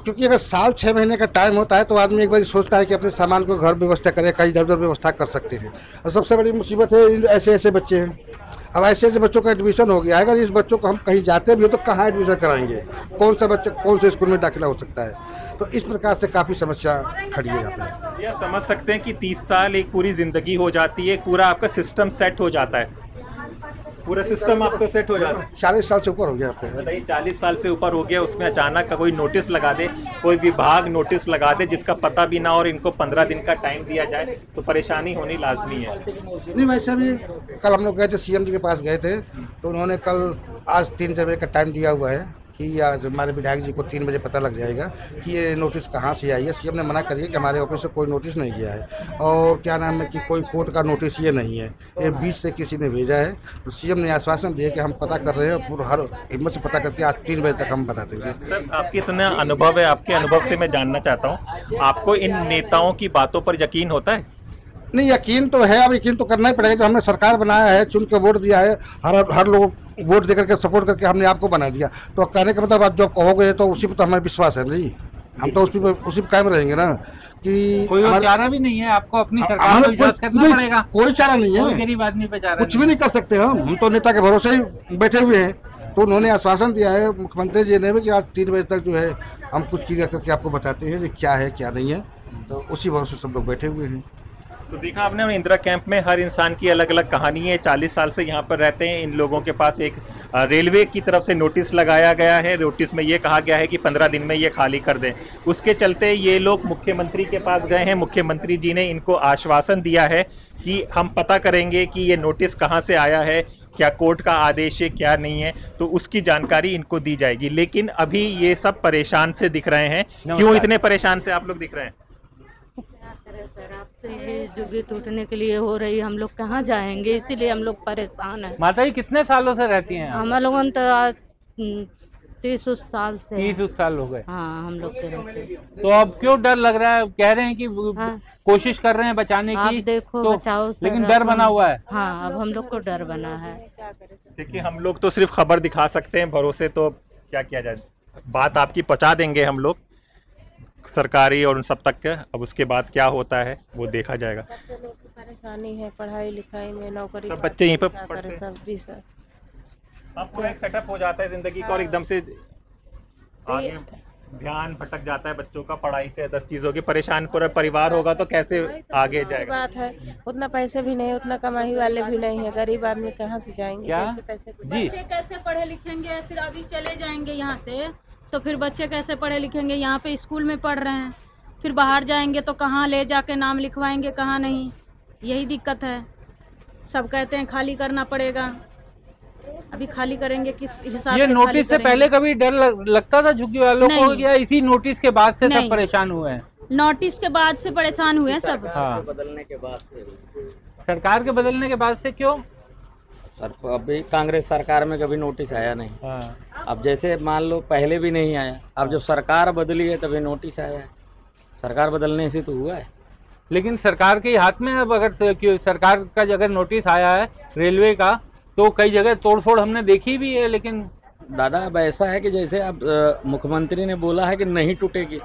क्योंकि अगर साल 6 महीने का टाइम होता है तो आदमी एक बार सोचता है कि अपने सामान को घर व्यवस्था करे, कहीं इधर उधर व्यवस्था कर सकते हैं। और सबसे बड़ी मुसीबत है ऐसे ऐसे बच्चे हैं। अब ऐसे ऐसे बच्चों का एडमिशन हो गया है, अगर इस बच्चों को हम कहीं जाते भी हो तो कहाँ एडमिशन कराएंगे, कौन सा बच्चा कौन से स्कूल में दाखिला हो सकता है। तो इस प्रकार से काफ़ी समस्या खड़ी है यहाँ पे। ये समझ सकते हैं कि 30 साल एक पूरी जिंदगी हो जाती है, पूरा आपका सिस्टम सेट हो जाता है, पूरा सिस्टम आपका सेट हो जाता है। 40 साल से ऊपर हो गया यहाँ पे। बताइए, 40 साल से ऊपर हो गया, उसमें अचानक का कोई नोटिस लगा दे, कोई विभाग नोटिस लगा दे जिसका पता भी ना और इनको 15 दिन का टाइम दिया जाए, तो परेशानी होनी लाजमी है। नहीं, वैसे भी कल हम लोग गए थे, सीएम जी के पास गए थे, तो उन्होंने कल आज 3 बजे का टाइम दिया हुआ है कि आज हमारे विधायक जी को 3 बजे पता लग जाएगा कि ये नोटिस कहाँ से आई है। सीएम ने मना करिए कि हमारे ऑफिस से कोई नोटिस नहीं गया है, और क्या नाम है कि कोई कोर्ट का नोटिस ये नहीं है, ये 20 से किसी ने भेजा है। तो सीएम ने आश्वासन दिया कि हम पता कर रहे हैं, पूरा हर हिम्मत से पता करके आज 3 बजे तक हम बता देंगे। सर, आपके इतना अनुभव है, आपके अनुभव से मैं जानना चाहता हूँ, आपको इन नेताओं की बातों पर यकीन होता है? नहीं, यकीन तो है, अब यकीन तो करना ही पड़ेगा। जो हमने सरकार बनाया है, चुन के वोट दिया है, हर लोग वोट देकर के सपोर्ट करके हमने आपको बना दिया, तो कहने का मतलब आप जो कहोगे तो उसी पर तो हमें विश्वास है नहीं, हम तो उसी पर कायम रहेंगे ना कि कोई और चारा भी नहीं है, आपको अपनी सरकार पर विश्वास करना पड़ेगा। कोई चारा नहीं है, गरीब आदमी पे चारा कुछ भी नहीं कर सकते हम तो नेता के भरोसे ही बैठे हुए हैं। तो उन्होंने आश्वासन दिया है मुख्यमंत्री जी ने कि आज 3 बजे तक जो है हम कुछ क्लियर करके आपको बताते हैं कि क्या है क्या नहीं है, तो उसी भरोसे सब लोग बैठे हुए हैं। तो देखा आपने, इंदिरा कैंप में हर इंसान की अलग अलग कहानी है। 40 साल से यहाँ पर रहते हैं, इन लोगों के पास एक रेलवे की तरफ से नोटिस लगाया गया है, नोटिस में ये कहा गया है कि 15 दिन में ये खाली कर दें। उसके चलते ये लोग मुख्यमंत्री के पास गए हैं, मुख्यमंत्री जी ने इनको आश्वासन दिया है कि हम पता करेंगे कि ये नोटिस कहाँ से आया है, क्या कोर्ट का आदेश है, क्या नहीं है, तो उसकी जानकारी इनको दी जाएगी। लेकिन अभी ये सब परेशान से दिख रहे हैं। क्यों इतने परेशान से आप लोग दिख रहे हैं? सर, आप तो ये झुग्गी टूटने के लिए हो रही, हम लोग कहाँ जाएंगे, इसीलिए हम लोग परेशान हैं। माता जी कितने सालों से रहती हैं? हम लोगों तो 30 साल से 30 साल हो गए। हाँ, हम लोग के रहते। तो अब क्यों डर लग रहा है? कह रहे हैं कि कोशिश कर रहे हैं बचाने की, आप देखो तो बचाओ सर, लेकिन डर बना हुआ है। हाँ, अब हम लोग को डर बना है। देखिए, हम लोग तो सिर्फ खबर दिखा सकते हैं, भरोसे तो क्या किया जाए। बात आपकी पहुंचा देंगे हम लोग सरकारी और उन सब तक के, अब उसके बाद क्या होता है वो देखा जाएगा। परेशानी है पढ़ाई लिखाई में, नौकरी, सब बच्चे यहीं पर पढ़ते हैं। सब जी सर, अब पूरा एक सेटअप हो जाता है जिंदगी का और एकदम से आगे ध्यान भटक जाता है बच्चों का, पढ़ाई से 10 चीजों की परेशान पूरा परिवार होगा तो कैसे आगे जाएगा। बात है, उतना पैसे भी नहीं, उतना कमाई वाले भी नहीं है, गरीब आदमी कहाँ से जाएंगे? क्या? बच्चे कैसे पढ़े लिखेंगे? फिर अभी चले जाएंगे यहाँ से तो फिर बच्चे कैसे पढ़े लिखेंगे? यहाँ पे स्कूल में पढ़ रहे हैं, फिर बाहर जाएंगे तो कहाँ ले जाके नाम लिखवाएंगे, कहाँ नहीं, यही दिक्कत है। सब कहते हैं खाली करना पड़ेगा, अभी खाली करेंगे किस हिसाब से? ये नोटिस से पहले कभी डर लगता था झुग्गी वालों को, या इसी नोटिस के बाद से सब परेशान हुए हैं? नोटिस के बाद से परेशान हुए हैं सब। हाँ, बदलने के बाद से। सरकार के बदलने के बाद से क्यों? सर, अभी कांग्रेस सरकार में कभी नोटिस आया नहीं। हाँ। अब जैसे मान लो पहले भी नहीं आया, अब जब सरकार बदली है तभी नोटिस आया है। सरकार बदलने से तो हुआ है। लेकिन सरकार के हाथ में अब अगर सरकार का अगर नोटिस आया है रेलवे का, तो कई जगह तोड़फोड़ हमने देखी भी है। लेकिन दादा, अब ऐसा है कि जैसे अब मुख्यमंत्री ने बोला है कि नहीं टूटेगी,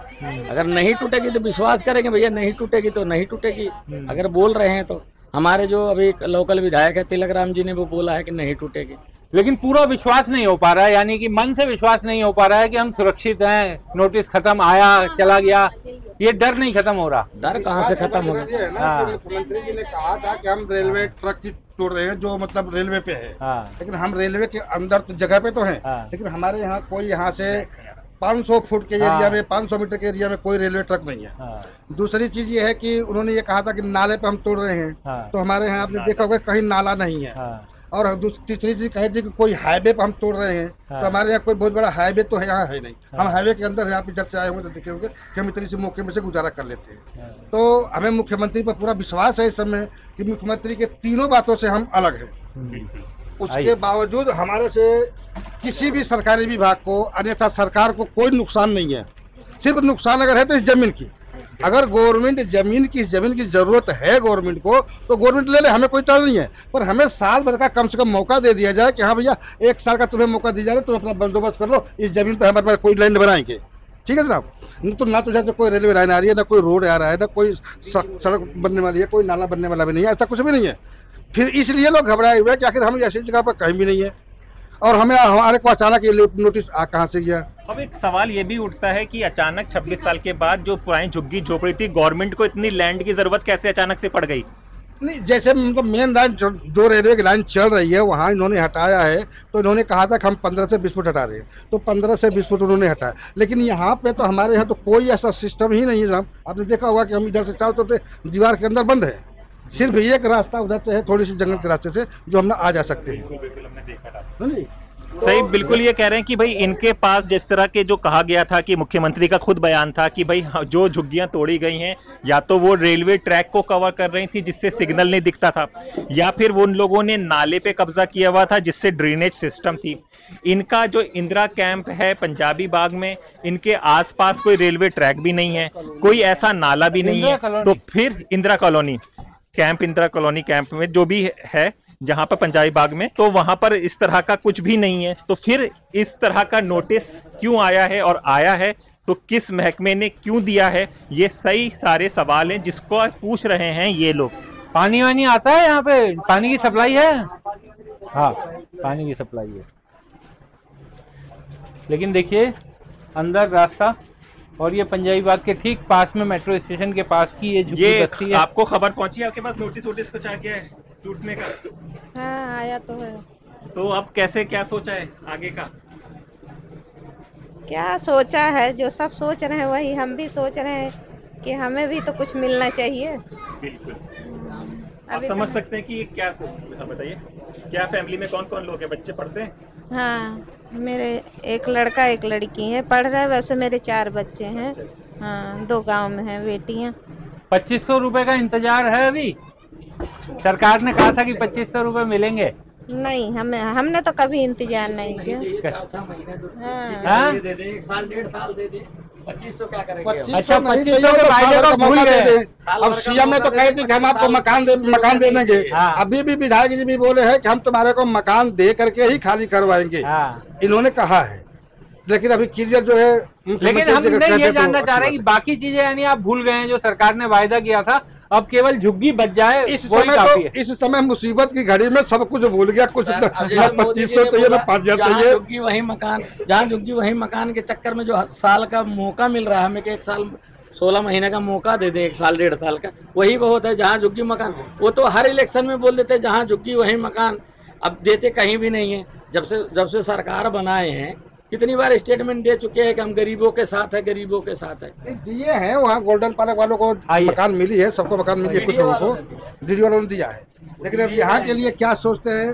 अगर नहीं टूटेगी तो विश्वास करेंगे भैया, नहीं टूटेगी तो नहीं टूटेगी। अगर बोल रहे हैं तो हमारे जो अभी लोकल विधायक है तिलक राम जी ने वो बोला है कि नहीं टूटेगी। लेकिन पूरा विश्वास नहीं हो पा रहा है, यानी कि मन से विश्वास नहीं हो पा रहा है कि हम सुरक्षित हैं, नोटिस खत्म, आया चला गया, ये डर नहीं खत्म हो रहा। डर कहाँ से खत्म होगा? मुख्यमंत्री जी ने कहा था कि हम रेलवे ट्रक की तोड़ रहे हैं जो मतलब रेलवे पे है, लेकिन हम रेलवे के अंदर तो जगह पे तो हैं, लेकिन हमारे यहाँ कोई यहाँ से 500 फुट के एरिया में 500 मीटर के एरिया में कोई रेलवे ट्रक नहीं है। दूसरी चीज ये है कि उन्होंने ये कहा था कि नाले पे हम तोड़ रहे हैं, तो हमारे यहाँ आपने देखा होगा कहीं नाला नहीं है। और तीसरी चीज कहे थी कि कोई हाईवे पे हम तोड़ रहे हैं, तो हमारे यहाँ कोई बहुत बड़ा हाईवे तो है यहाँ है नहीं। हम हाईवे के अंदर यहाँ पे जब से आए होंगे तो देखे होंगे कि हम इतनी सी मौके में से गुजारा कर लेते हैं। तो हमें मुख्यमंत्री पर पूरा विश्वास है इस समय कि मुख्यमंत्री के तीनों बातों से हम अलग हैं। उसके बावजूद हमारे से किसी भी सरकारी विभाग को, अन्यथा सरकार को कोई नुकसान नहीं है। सिर्फ नुकसान अगर है तो इस जमीन की, अगर गवर्नमेंट जमीन की जरूरत है गवर्नमेंट को तो गवर्नमेंट ले ले, हमें कोई तरह नहीं है। पर हमें साल भर का कम से कम मौका दे दिया जाए कि हाँ भैया 1 साल का तुम्हें मौका दिया जाए, तुम अपना बंदोबस्त कर लो, इस जमीन पर हमारे पास कोई लैंड बनाएंगे, ठीक है जनाब। तो ना तो जैसे कोई रेलवे लाइन आ रही है, ना कोई रोड आ रहा है, ना कोई सड़क बनने वाली है, कोई नाला बनने वाला भी नहीं है, ऐसा कुछ भी नहीं है। फिर इसलिए लोग घबराए हुए कि आखिर हम ऐसी जगह पर कहीं भी नहीं है और हमारे को अचानक ये नोटिस कहाँ से गया। अब एक सवाल ये भी उठता है कि अचानक 26 साल के बाद जो पुरानी झुग्गी झोपड़ी थी, गवर्नमेंट को इतनी लैंड की जरूरत कैसे अचानक से पड़ गई? नहीं, जैसे मतलब मेन लाइन जो रेलवे की लाइन चल रही है वहाँ इन्होंने हटाया है, तो इन्होंने कहा था कि हम 15 से 20 फुट हटा रहे हैं, तो 15 से 20 फुट उन्होंने हटाया। लेकिन यहाँ पे तो हमारे यहाँ तो कोई ऐसा सिस्टम ही नहीं है जनाब। आपने देखा होगा कि हम इधर से चारों तरफ से दीवार के अंदर बंद है, सिर्फ एक रास्ता उधर से है, थोड़ी सी जंगल के रास्ते से जो हम आ जा सकते हैं। सही, बिल्कुल ये कह रहे हैं कि भाई इनके पास जिस तरह के जो कहा गया था कि मुख्यमंत्री का खुद बयान था कि भाई जो झुग्गियां तोड़ी गई हैं या तो वो रेलवे ट्रैक को कवर कर रही थी जिससे सिग्नल नहीं दिखता था, या फिर वो उन लोगों ने नाले पे कब्जा किया हुआ था जिससे ड्रेनेज सिस्टम थी। इनका जो इंदिरा कैंप है पंजाबी बाग में, इनके आसपास कोई रेलवे ट्रैक भी नहीं है, कोई ऐसा नाला भी नहीं है। तो फिर Indira colony camp, Indira colony camp में जो भी है जहां पर पंजाबी बाग में, तो वहां पर इस तरह का कुछ भी नहीं है। तो फिर इस तरह का नोटिस क्यों आया है, और आया है तो किस महकमे ने क्यों दिया है, ये सही सारे सवाल हैं जिसको पूछ रहे हैं ये लोग। पानी वानी आता है यहाँ पे? पानी की सप्लाई है? हाँ, पानी की सप्लाई है, लेकिन देखिए अंदर रास्ता, और ये पंजाबी बाग के ठीक पास में मेट्रो स्टेशन के पास की ये झुग्गी बस्ती है। आपको खबर पहुंची है? आपके पास नोटिस वोटिस कुछ आ गया है टूटने का? हाँ, आया तो है। तो अब कैसे, क्या सोचा है आगे का? क्या सोचा है, जो सब सोच रहे हैं वही हम भी सोच रहे हैं कि हमें भी तो कुछ मिलना चाहिए। बिल्कुल, आप समझ सकते हैं कि क्या, बताइए क्या फैमिली में कौन कौन लोग हैं? बच्चे पढ़ते हैं? हाँ, मेरे एक लड़का एक लड़की है, पढ़ रहे हैं। वैसे मेरे 4 बच्चे हैं। हाँ, 2 गांव में हैं बेटियां। 2500 रुपए का इंतजार है अभी? सरकार ने कहा था कि 2500 रुपए मिलेंगे। नहीं, हमने तो कभी इंतजार नहीं किया। हाँ, दे दे, 1 साल 1.5 साल दे दे, 2500 क्या करेंगे? अच्छा, 2500 के वायदे को भूल गए। अब सीएम ने तो कहे थे कि हम आपको मकान दे देंगे। अभी भी विधायक जी भी बोले हैं कि हम तुम्हारे को मकान दे करके ही खाली करवाएंगे, इन्होंने कहा है। लेकिन अभी क्लियर जो है, लेकिन हम नहीं ये जानना चाह रहे हैं कि बाकी चीजें यानी आप भूल गए हैं जो सरकार ने वायदा किया था, अब केवल झुग्गी बच जाए इस समय तो, इस समय मुसीबत की घड़ी में सब कुछ भूल गया। कुछ ना 2500 चाहिए ना 5000 चाहिए। झुग्गी वही मकान, जहाँ झुग्गी वही मकान के चक्कर में जो साल का मौका मिल रहा है हमें कि 1 साल 16 महीने का मौका दे दे, 1 साल 1.5 साल का, वही बहुत है। जहाँ झुग्गी मकान, वो तो हर इलेक्शन में बोल देते जहाँ झुग्गी वही मकान, अब देते कहीं भी नहीं है। जब से सरकार बनाए हैं कितनी बार स्टेटमेंट दे चुके हैं कि हम गरीबों के साथ है, गरीबों के साथ है। दिए हैं, वहाँ गोल्डन पार्क वालों को मकान मिली है, सबको मकान मिली है, कुछ लोगों को डीडी वालों ने दिया है। लेकिन अब यहाँ के लिए क्या सोचते हैं,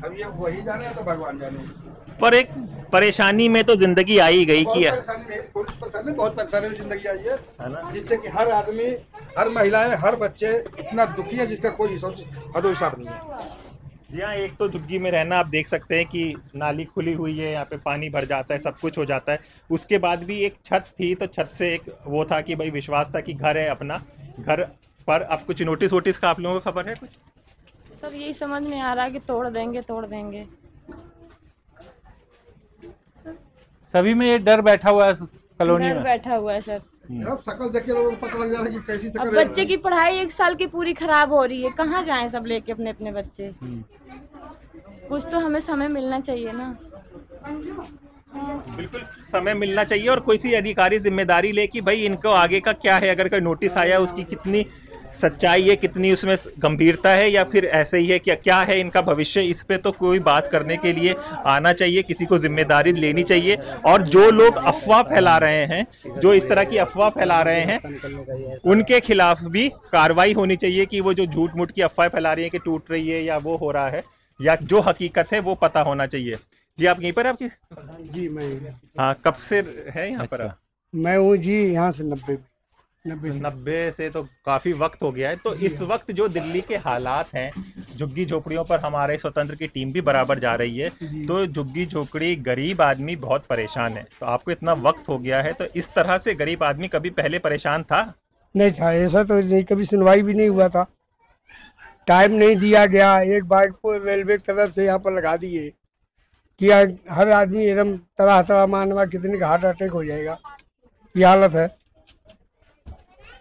अब ये वही जाने तो भगवान जाने। पर एक परेशानी में तो जिंदगी आई गई की है, बहुत परेशानी में जिंदगी आई है, जिससे कि हर आदमी, हर महिलाएं, हर बच्चे इतना दुखी है जिसका कोई हदो हिसाब नहीं है। यहाँ एक तो झुग्गी में रहना, आप देख सकते हैं कि नाली खुली हुई है, यहाँ पे पानी भर जाता है, सब कुछ हो जाता है। उसके बाद भी एक छत थी, तो छत से एक वो था कि भाई विश्वास था कि घर है अपना, घर पर अब कुछ नोटिस वोटिस का आप लोगों को खबर है कुछ? सब यही समझ में आ रहा है कि तोड़ देंगे। सभी में ये डर बैठा हुआ है कॉलोनी में, बैठा हुआ है सर। अब शकल देख के लोगों को पता लग जा रहा है कि कैसी शकल है। बच्चे की पढ़ाई 1 साल की पूरी खराब हो रही है, कहाँ जाएं सब लेके अपने अपने बच्चे। कुछ तो हमें समय मिलना चाहिए ना। बिल्कुल समय मिलना चाहिए और कोई सी अधिकारी जिम्मेदारी ले कि भाई इनको आगे का क्या है, अगर कोई नोटिस आया उसकी कितनी सच्चाई है, कितनी उसमें गंभीरता है, या फिर ऐसे ही है क्या क्या है इनका भविष्य, इस पे तो कोई बात करने के लिए आना चाहिए, किसी को जिम्मेदारी लेनी चाहिए। और जो लोग अफवाह फैला रहे हैं, जो इस तरह की अफवाह फैला रहे हैं, उनके खिलाफ भी कार्रवाई होनी चाहिए कि वो जो झूठ मूठ की अफवाह फैला रही है कि टूट रही है या वो हो रहा है, या जो हकीकत है वो पता होना चाहिए। जी आप यहीं पर आपकी? जी मैं। हाँ, कब से है यहाँ पर? मैं हूँ जी यहाँ से 90 से तो काफी वक्त हो गया है। तो इस वक्त जो दिल्ली के हालात हैं, झुग्गी झोपड़ियों पर हमारे स्वतंत्र की टीम भी बराबर जा रही है, तो झुग्गी झोपड़ी गरीब आदमी बहुत परेशान है। तो आपको इतना वक्त हो गया है, तो इस तरह से गरीब आदमी कभी पहले परेशान था? नहीं था, ऐसा तो नहीं, कभी सुनवाई भी नहीं हुआ था, टाइम नहीं दिया गया। एक बाइक को रेलवे की तरफ से यहाँ पर लगा दिए कि हर आदमी एकदम तरह मानवा कितने का हार्ट अटैक हो जाएगा, ये हालत है।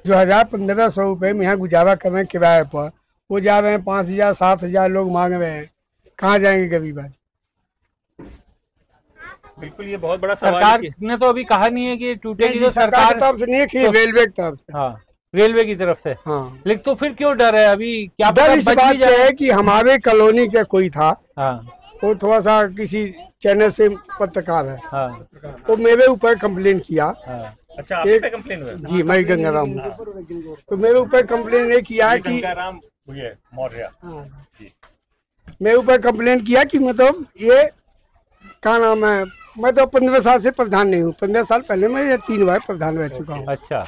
जो 1000-1500 रुपये में यहाँ गुजारा कर रहे हैं किराए पर, वो जा रहे हैं 5000-7000 लोग मांग रहे हैं, कहाँ जाएंगे गरीब आदमी? बिल्कुल, ये बहुत बड़ा सवाल सरकार ने तो अभी कहा नहीं है कि टूटेगी, तो सरकार की तरफ से नहीं है, रेलवे की तरफ से। हाँ, रेलवे की तरफ से। हाँ, लेकिन तो फिर क्यों डर है अभी? क्या डर इस बात का है कि हमारे कॉलोनी का कोई था, वो थोड़ा सा किसी चैनल से पत्रकार है, वो मेरे ऊपर कंप्लेन किया। अच्छा, आप पे कंप्लेन हुआ? जी, मैं गंगाराम हूँ। तो मेरे ऊपर कंप्लेन ये किया है कि गंगाराम मौर्य, मेरे ऊपर कंप्लेन किया कि मतलब ये क्या नाम है, मैं तो 15 साल से प्रधान नहीं हूँ, 15 साल पहले मैं 3 बार प्रधान रह चुका हूँ। अच्छा।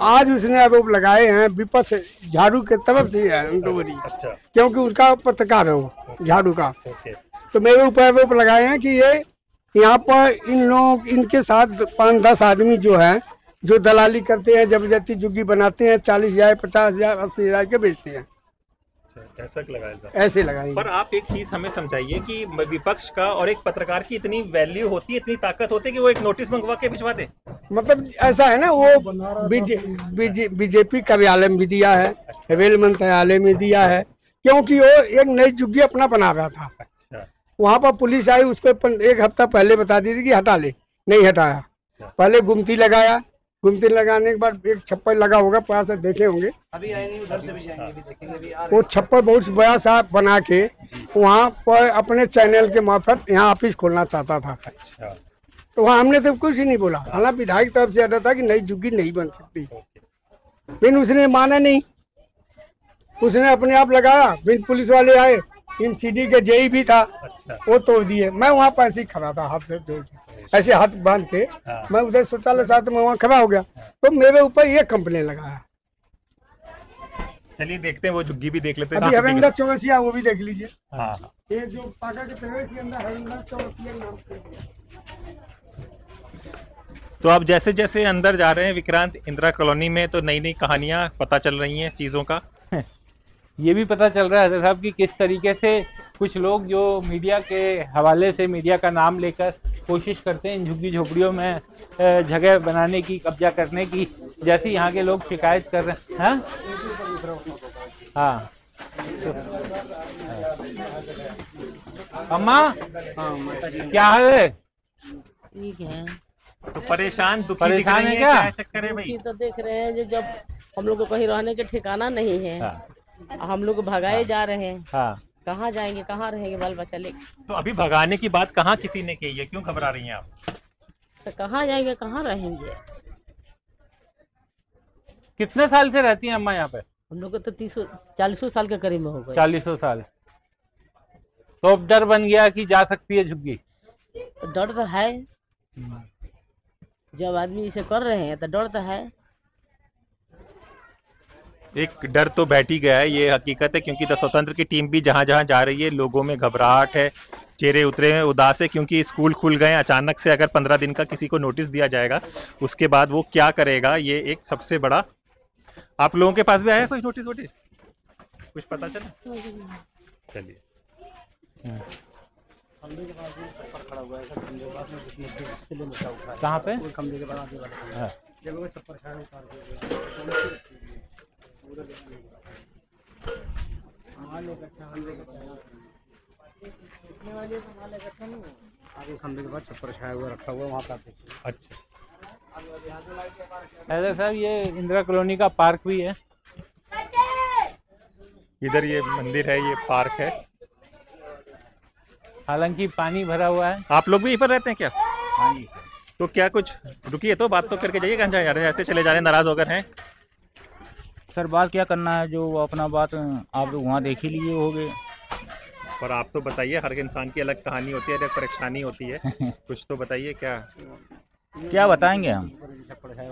आज उसने आरोप लगाए हैं विपक्ष झाड़ू के तरफ से, क्योंकि उसका पत्रकार है वो झाड़ू का। तो मेरे ऊपर आरोप लगाए हैं कि ये यहाँ पर इन लोग, इनके साथ 5-10 आदमी जो हैं, जो दलाली करते हैं, जबरदस्ती झुग्गी बनाते हैं, 40,000, 50,000, 80,000 के बेचते हैं। ऐसा लगाया, ऐसे लगाए। पर आप एक चीज हमें समझाइए कि विपक्ष का और एक पत्रकार की इतनी वैल्यू होती है, इतनी ताकत होती है कि वो एक नोटिस मंगवा के भिजवा दे? मतलब ऐसा है ना, वो बीजेपी कार्यालय में भी दिया है, रेल मंत्रालय में दिया है, क्योंकि वो एक नई झुग्गी अपना बना रहा था। वहाँ पर पुलिस आई, उसको 1 हफ्ता पहले बता दी थी कि हटा ले, नहीं हटाया। पहले गुमती लगाया, गुमती लगाने के बाद एक छप्पर लगा होगा, पास से देखे होंगे, अभी आए नहीं, उधर से भी जाएंगे, भी देखेंगे। वो छप्पर बहुत बड़ा सा बना के वहाँ पर अपने चैनल के मार्फत यहाँ ऑफिस खोलना चाहता था। तो वहाँ हमने तो कुछ ही नहीं बोला, हालांकि विधायक तरफ से आता था कि नई झुग्गी नहीं बन सकती, फिर उसने माना नहीं, उसने अपने आप लगाया। फिर पुलिस वाले आए, इन सीडी के जेई भी था, वो तोड़ दिए। मैं वहाँ पर ऐसे ही खड़ा था, हाथ से जोड़ के, ऐसे हाथ बांध के मैं उधर शौचालय साथ में वहाँ खड़ा हो गया, तो मेरे ऊपर ये कंप्लेन लगाया। चलिए देखते हैं, वो झुग्गी भी देख लेते हैं। अभी हरिंदर चौरसिया, वो भी देख लीजिए। हाँ, ये जो पाका के प्रवेश अंदर हरिंदर चौरसिया नाम से। तो अब जैसे जैसे अंदर जा रहे हैं विक्रांत, इंदिरा कॉलोनी में, तो नई नई कहानियां पता चल रही हैं चीज़ों का। ये भी पता चल रहा है साहब कि किस तरीके से कुछ लोग जो मीडिया के हवाले से, मीडिया का नाम लेकर कोशिश करते हैं इन झुग्गी झोपड़ियों में जगह बनाने की, कब्जा करने की, जैसे यहाँ के लोग शिकायत कर रहे हैं। हाँ, अम्मा क्या हाल है? ठीक है। तो परेशान दुखी दिख परेशान रही है क्या? चक्कर है भाई? तो देख रहे हैं, जब हम लोग को कहीं रहने के ठिकाना नहीं है, हम लोग भगाए जा रहे हैं, कहाँ जाएंगे, कहाँ रहेंगे, बाल बच्चा लेके। तो अभी भगाने की बात कहाँ किसी ने कही है? क्यों घबरा रही हैं आप? तो कहाँ जाएंगे, कहाँ रहेंगे? कितने साल से रहती हैं अम्मा यहाँ पे? हम लोग को तो 30-40 साल के करीब में हो गए। 40 साल। तो अब डर बन गया कि जा सकती है झुग्गी? तो डर तो है, जब आदमी इसे कर रहे हैं तो डर तो है। एक डर तो बैठ ही गया है, ये हकीकत है, क्योंकि द स्वतंत्र की टीम भी जहाँ जहाँ जा रही है, लोगों में घबराहट है, चेहरे उतरे हैं, उदास है, क्योंकि स्कूल खुल गए अचानक से। अगर 15 दिन का किसी को नोटिस दिया जाएगा, उसके बाद वो क्या करेगा, ये एक सबसे बड़ा। आप लोगों के पास भी आया कोई नोटिस वोटिस, कुछ पता चला? चलिए, कहाँ पे? आगे खंबे के बाद छप्पर छाया हुआ रखा हुआ वहाँ पर। अच्छा ऐसा साहब ये इंदिरा कॉलोनी का पार्क भी है, इधर ये मंदिर है, ये पार्क है। हालांकि पानी भरा हुआ है। आप लोग भी यहीं पर रहते हैं क्या? हाँ जी। तो क्या कुछ रुकिए तो बात तो करके जाइए, कहाँ जा रहे हैं? ऐसे चले जा रहे हैं, नाराज होकर हैं। सर बात क्या करना है, जो अपना बात आप लोग वहाँ देख ही लिए होगे। पर आप तो बताइए, हर इंसान की अलग कहानी होती है, अलग परेशानी होती है। कुछ तो बताइए, क्या बताएंगे हम?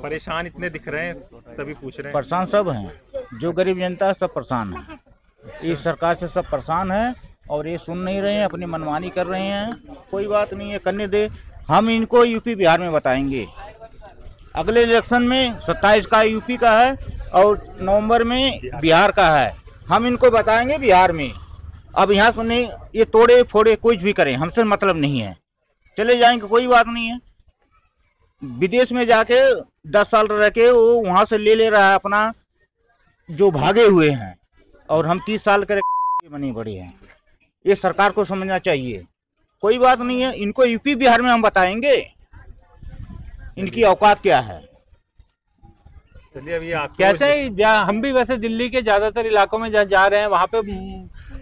परेशान इतने दिख रहे हैं तभी पूछ रहे हैं। परेशान सब हैं, जो गरीब जनता है सब परेशान है। इस सरकार से सब परेशान है और ये सुन नहीं रहे हैं, अपनी मनमानी कर रहे हैं। कोई बात नहीं है, करने दे। हम इनको यूपी बिहार में बताएंगे। अगले इलेक्शन में 27 का यूपी का है और नवंबर में बिहार का है। हम इनको बताएंगे बिहार में। अब यहाँ सुने, ये तोड़े फोड़े कुछ भी करें, हमसे मतलब नहीं है। चले जाएंगे, कोई बात नहीं है। विदेश में जाके 10 साल रह के वो वहाँ से ले रहा है अपना जो भागे हुए हैं, और हम 30 साल करे बनी पड़ी हैं। ये सरकार को समझना चाहिए। कोई बात नहीं है, इनको यूपी बिहार में हम बताएंगे इनकी औकात क्या है। चलिए अभी आप कहते हैं, हम भी वैसे दिल्ली के ज्यादातर इलाकों में जा रहे हैं, वहाँ पे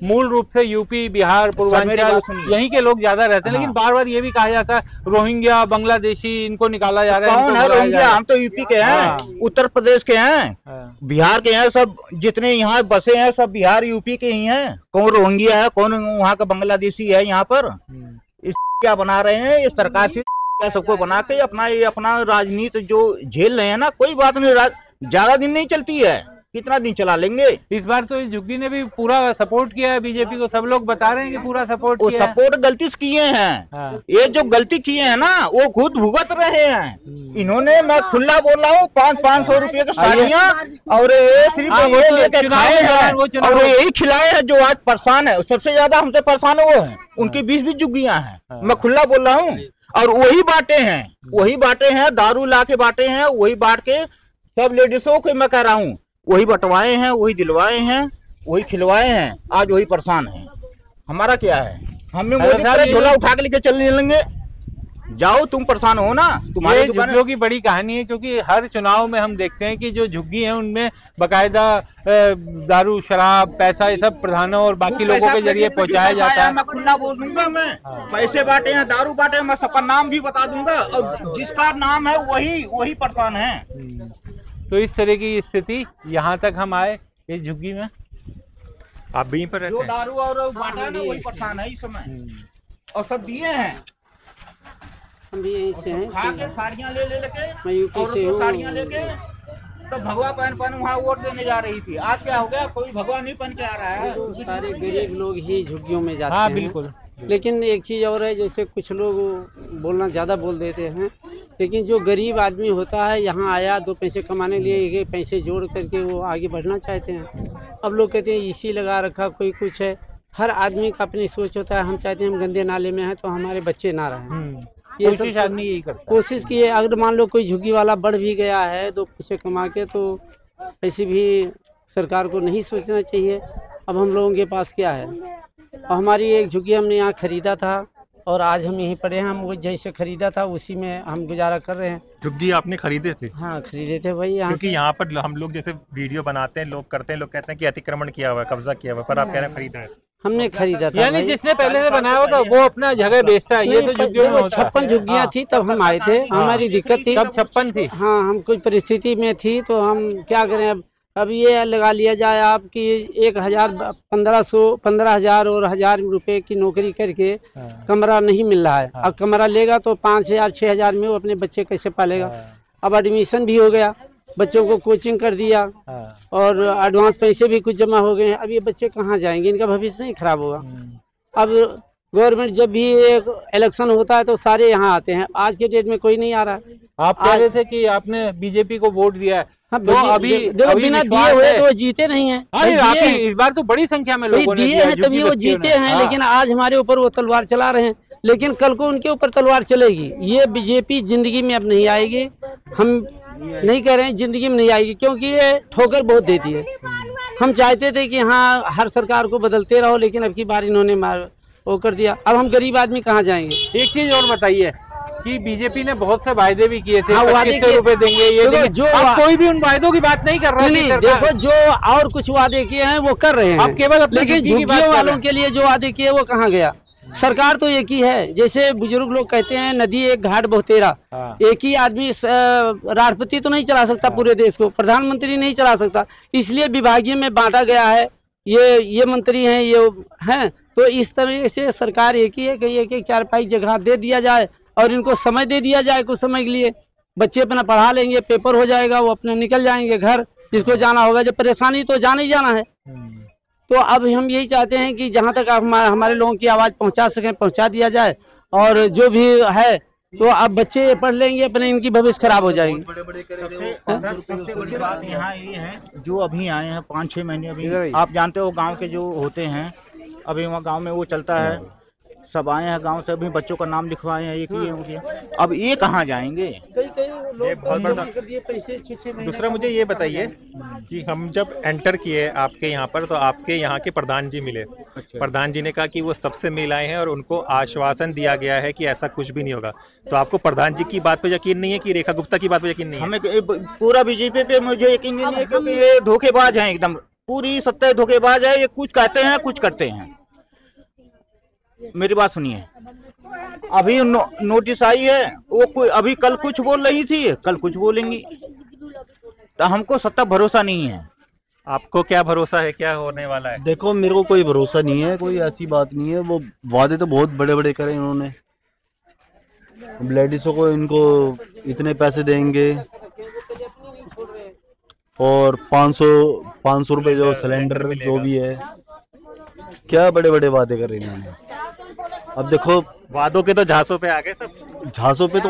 मूल रूप से यूपी बिहार पूर्वांचल यहीं के लोग ज्यादा रहते हैं। लेकिन बार बार ये भी कहा जाता है रोहिंग्या बांग्लादेशी इनको निकाला जा रहा है। कौन है रोहिंग्या? हम तो यूपी के हैं, उत्तर प्रदेश के हैं, बिहार के हैं। सब जितने यहाँ बसे हैं सब बिहार यूपी के ही हैं। कौन रोहिंग्या है, कौन वहाँ का बांग्लादेशी है यहाँ पर? इस क्या बना रहे हैं ये सरकार से, सबको बना के अपना राजनीति जो झेल रहे हैं ना। कोई बात नहीं, ज्यादा दिन नहीं चलती है, कितना दिन चला लेंगे। इस बार तो झुग्गी ने भी पूरा सपोर्ट किया है बीजेपी को, सब लोग बता रहे हैं कि पूरा सपोर्ट किया है। सपोर्ट गलती से किए हैं। हाँ। ये जो गलती किए हैं ना वो खुद भुगत रहे हैं। इन्होंने, मैं खुला बोल रहा हूँ, 500 रुपए की साड़ियाँ और सिर्फ ये लेके खाए हैं और यही खिलाए हैं। जो आज परेशान है, सबसे ज्यादा हमसे परेशान वो है, उनकी 20 झुग्गियाँ हैं। मैं खुला बोल रहा हूँ। और वही बांटे हैं, दारू ला के बांटे हैं, वही बांट के सब लेडीजों को मैं कह रहा हूँ, वही बंटवाए हैं, वही दिलवाए हैं, वही खिलवाए हैं। आज वही परेशान है। हमारा क्या है? हमें मोदी तरह झोला उठा के लेके चलने लेंगे। जाओ, तुम परेशान हो ना। तुम्हारे झुग्गियों की बड़ी कहानी है, क्योंकि हर चुनाव में हम देखते हैं कि जो झुग्गी है उनमें बकायदा दारू शराब पैसा ये सब प्रधानों और बाकी लोगों के जरिए पहुंचाया जाता है। मैं खुला बोल दूंगा, मैं पैसे बांटे हैं, दारू बांटे हैं, मैं सबका नाम भी बता दूंगा। और जिसका नाम है वही परेशान है। तो इस तरह की स्थिति यहाँ तक हम आए इस झुग्गी में। आप भी पर रहते हैं? जो दारू और बांटा है ना वही परेशान है इस समय, और सब दिए हैं। हम भी यहीं से हैं, खा के साड़ियाँ ले लेके, मैं यूपी से हूँ। साड़ियाँ लेके तो भगवा पहन वहाँ वोट देने जा रही थी। आज क्या हो गया? कोई भगवा नहीं पहन के आ रहा है। तो सारे गरीब लोग ही झुग्गियों में जाते हैं। हैं। बिल्कुल। लेकिन एक चीज़ और है, जैसे कुछ लोग बोलना ज़्यादा बोल देते हैं, लेकिन जो गरीब आदमी होता है यहाँ आया 2 पैसे कमाने लिए, ये पैसे जोड़ करके वो आगे बढ़ना चाहते हैं। अब लोग कहते हैं इसी लगा रखा, कोई कुछ है। हर आदमी का अपनी सोच होता है। हम चाहते हैं हम गंदे नाले में हैं तो हमारे बच्चे ना रहें। ये सब आदमी यही करता है। कोशिश की है। अगर मान लो कोई झुग्गी वाला बढ़ भी गया है 2 पैसे कमा के, तो ऐसे भी सरकार को नहीं सोचना चाहिए। अब हम लोगों के पास क्या है? और हमारी एक झुग्गी हमने यहाँ खरीदा था और आज हम यहीं पड़े हैं। हम वो जैसे खरीदा था उसी में हम गुजारा कर रहे हैं। झुग्गी आपने खरीदे थे? हाँ खरीदे थे भाई। क्योंकि यहाँ पर हम लोग जैसे वीडियो बनाते हैं, लोग करते हैं, लोग कहते हैं कि अतिक्रमण किया हुआ है, कब्जा किया हुआ है, पर आप कह रहे हैं खरीदा है। हमने खरीदा था। यानी जिसने पहले से बनाया हुआ था वो अपना जगह बेचता है। ये तो झुग्गियों में 56 झुग्गियाँ थी तब हम आए थे। हमारी दिक्कत थी तब 56 थी। हाँ, हम कुछ परिस्थिति में थी तो हम क्या करें। अब ये लगा लिया जाए आप कि 1000 15,000 और 1000 रुपए की नौकरी करके कमरा नहीं मिल रहा है। अब कमरा लेगा तो 5000 6000 में वो अपने बच्चे कैसे पालेगा। अब एडमिशन भी हो गया, बच्चों को कोचिंग कर दिया और एडवांस पैसे भी कुछ जमा हो गए हैं। अब ये बच्चे कहाँ जाएंगे? इनका भविष्य नहीं खराब होगा। अब गवर्नमेंट जब भी एक इलेक्शन होता है तो सारे यहाँ आते हैं। आज के डेट में कोई नहीं आ रहा है। आप कह रहे थे कि आपने बीजेपी को वोट दिया है। हाँ, तो अभी बिना दिए हुए तो वो जीते नहीं है। इस बार तो बड़ी संख्या में लोगों ने दिए हैं तभी वो जीते हैं। लेकिन आज हमारे ऊपर वो तलवार चला रहे हैं, लेकिन कल को उनके ऊपर तलवार चलेगी। ये बीजेपी जिंदगी में अब नहीं आएगी। हम नहीं कह रहे हैं जिंदगी में नहीं आएगी, क्योंकि ये ठोकर बहुत देती है। हम चाहते थे कि हाँ हर सरकार को बदलते रहो, लेकिन अब की बार इन्होंने वो कर दिया। अब हम गरीब आदमी कहाँ जाएंगे? एक चीज और बताइए कि बीजेपी ने बहुत से वायदे भी किए थे, हाँ, वादे 2500 रुपए देंगे, ये देंगे। जो अब कोई भी उन वायदों की बात नहीं कर रहा है। नहीं, देखो जो और कुछ वादे किए हैं वो कर रहे हैं, अब केवल लेकिन झुग्गियों वालों के लिए जो वादे किए वो कहाँ गया? सरकार तो एक ही है। जैसे बुजुर्ग लोग कहते हैं नदी एक घाट बहुतेरा। एक ही आदमी राष्ट्रपति तो नहीं चला सकता पूरे देश को, प्रधानमंत्री नहीं चला सकता, इसलिए विभागीय में बांटा गया है। ये मंत्री हैं, ये हैं, तो इस तरह से सरकार एक ही है कि एक एक चारपाई जगह दे दिया जाए और इनको समय दे दिया जाए कुछ समय के लिए। बच्चे अपना पढ़ा लेंगे, पेपर हो जाएगा, वो अपने निकल जाएंगे घर, जिसको जाना होगा। जब परेशानी तो जाना ही जाना है। तो अब हम यही चाहते हैं कि जहाँ तक आप हमारे लोगों की आवाज़ पहुँचा सकें पहुँचा दिया जाए, और जो भी है तो अब बच्चे पढ़ लेंगे अपने, इनकी भविष्य खराब हो जाएगी। सबसे बड़ी बात यहाँ ये है, जो अभी आए हैं 5-6 महीने, अभी आप जानते हो गांव के जो होते हैं, अभी वहाँ गांव में वो चलता है, सब आए हैं गांव से, अभी बच्चों का नाम लिखवाए हैं, ये किए। अब ये कहाँ जाएंगे? ये बहुत बड़ा। दूसरा मुझे ये बताइए कि हम जब एंटर किए आपके यहाँ पर, तो आपके यहाँ के प्रधान जी मिले। प्रधान जी ने कहा कि वो सबसे मिल आए हैं और उनको आश्वासन दिया गया है कि ऐसा कुछ भी नहीं होगा। तो आपको प्रधान जी की बात पे यकीन नहीं है कि रेखा गुप्ता की बात पे यकीन नहीं है? हमें पूरा बीजेपी पे मुझे यकीन नहीं है, क्योंकि ये धोखेबाज हैं, एकदम पूरी सत्ता धोखेबाज है। ये कुछ कहते हैं कुछ करते हैं। मेरी बात सुनिए, अभी नोटिस आई है, वो कोई अभी कल कुछ बोल रही थी, कल कुछ बोलेंगी, तो हमको सत्ता भरोसा नहीं है। आपको क्या भरोसा है, क्या होने वाला है? देखो मेरे को कोई भरोसा नहीं है, कोई ऐसी बात नहीं है। वो वादे तो बहुत बड़े बड़े करे इन्होंने, लेडीजों को इनको इतने पैसे देंगे और 500 रुपए जो सिलेंडर जो भी है, क्या बड़े बड़े वादे कर रहे हैं इन्होंने। अब देखो वादों के तो झांसों पे आ गए सब। झांसों पे तो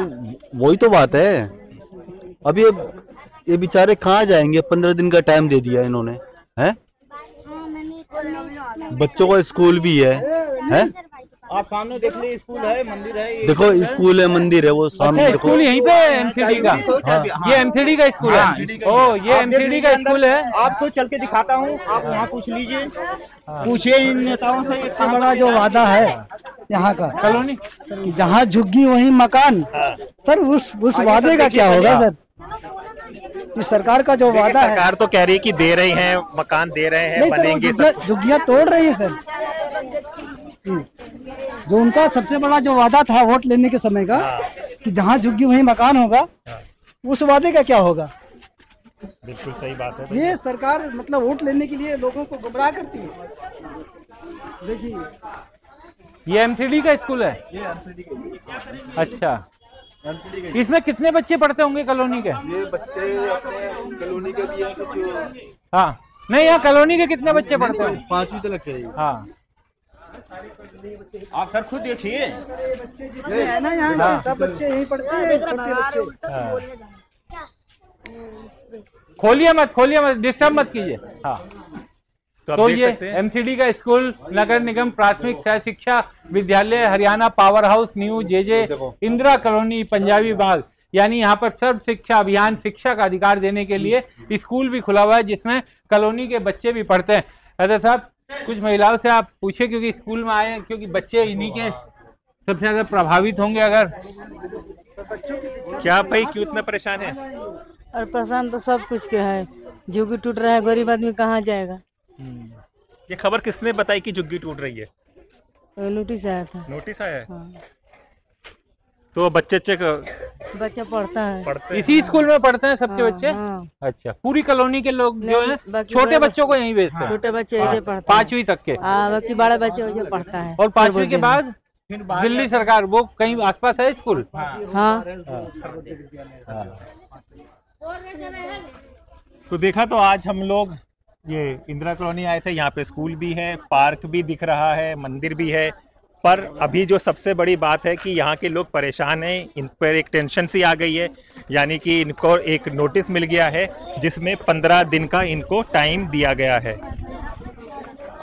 वही तो बात है। अब ये बेचारे कहाँ जाएंगे? 15 दिन का टाइम दे दिया इन्होंने, हैं? बच्चों का स्कूल भी है? आप सामने देख लीजिए, स्कूल है, मंदिर है। देखो स्कूल है, मंदिर है, वो सामने देखो। स्कूल यहीं पे एमसीडी का। ये एमसीडी का स्कूल है। ओ, ये एमसीडी का स्कूल है। आपको चल के दिखाता हूँ, आप वहाँ पूछ लीजिए, पूछिए इन नेताओं से। सबसे बड़ा जो वादा है यहाँ का कॉलोनी, कि जहाँ झुग्गी वहीं मकान। सर उस वादे का क्या होगा सर? इस सरकार का जो वादा है, सरकार तो कह रही है कि दे रहे हैं, मकान दे रहे हैं, बनेंगे। झुग्गियाँ तोड़ रही है सर। जो उनका सबसे बड़ा जो वादा था वोट लेने के समय का, कि जहाँ झुग्गी वहीं मकान होगा, उस वादे का क्या होगा? बिल्कुल सही बात है। ये सरकार मतलब वोट लेने के लिए लोगों को गुमराह करती है। देखिए ये एमसीडी का स्कूल है। अच्छा, इसमें कितने बच्चे पढ़ते होंगे कॉलोनी के? ये बच्चे अपने कॉलोनी के भी हैं। हाँ, नहीं, यहाँ कॉलोनी के कितने बच्चे पढ़ते हैं? 5वीं तक है। हाँ, आप सर खुद देखिए, ये है ना, यहाँ सब बच्चे यहीं पढ़ते हैं, छोटे बच्चे। खोलिए मत, डिस्टर्ब मत कीजिए। हाँ, तो ये एमसीडी का स्कूल, नगर निगम प्राथमिक सह शिक्षा विद्यालय, Haryana power house, new JJ Indira colony, Punjabi Bagh, यानी यहाँ पर सर्व शिक्षा अभियान, शिक्षा का अधिकार देने के लिए स्कूल भी खुला हुआ है, जिसमें कॉलोनी के बच्चे भी पढ़ते हैं। अरे साहब, कुछ महिलाओं से आप पूछे, क्योंकि स्कूल में आए हैं, क्योंकि बच्चे इन्हीं के सबसे ज्यादा प्रभावित होंगे। अगर क्या भाई, क्यों इतना परेशान है? और परेशान तो सब कुछ के है, झुग्गी टूट रहा है, गरीब आदमी कहाँ जाएगा? ये खबर किसने बताई कि झुग्गी टूट रही है? नोटिस आया था। नोटिस आया है? हाँ। तो बच्चा पढ़ता है, इसी स्कूल में पढ़ते हैं सबके बच्चे? हाँ। अच्छा, पूरी कॉलोनी के लोग जो हैं छोटे बच्चों को यहीं भेजते हैं? छोटे बच्चे यहीं पढ़ते हैं, 5वीं तक के। बाकी बड़ा बच्चे वही पढ़ता है। और 5वीं के बाद दिल्ली सरकार, वो कहीं आसपास है स्कूल? हाँ। तो देखा, तो आज हम लोग ये इंदिरा कॉलोनी आए थे। यहाँ पे स्कूल भी है, पार्क भी दिख रहा है, मंदिर भी है, पर अभी जो सबसे बड़ी बात है कि यहाँ के लोग परेशान हैं। इन पर एक टेंशन सी आ गई है, यानी कि इनको एक नोटिस मिल गया है जिसमें 15 दिन का इनको टाइम दिया गया है।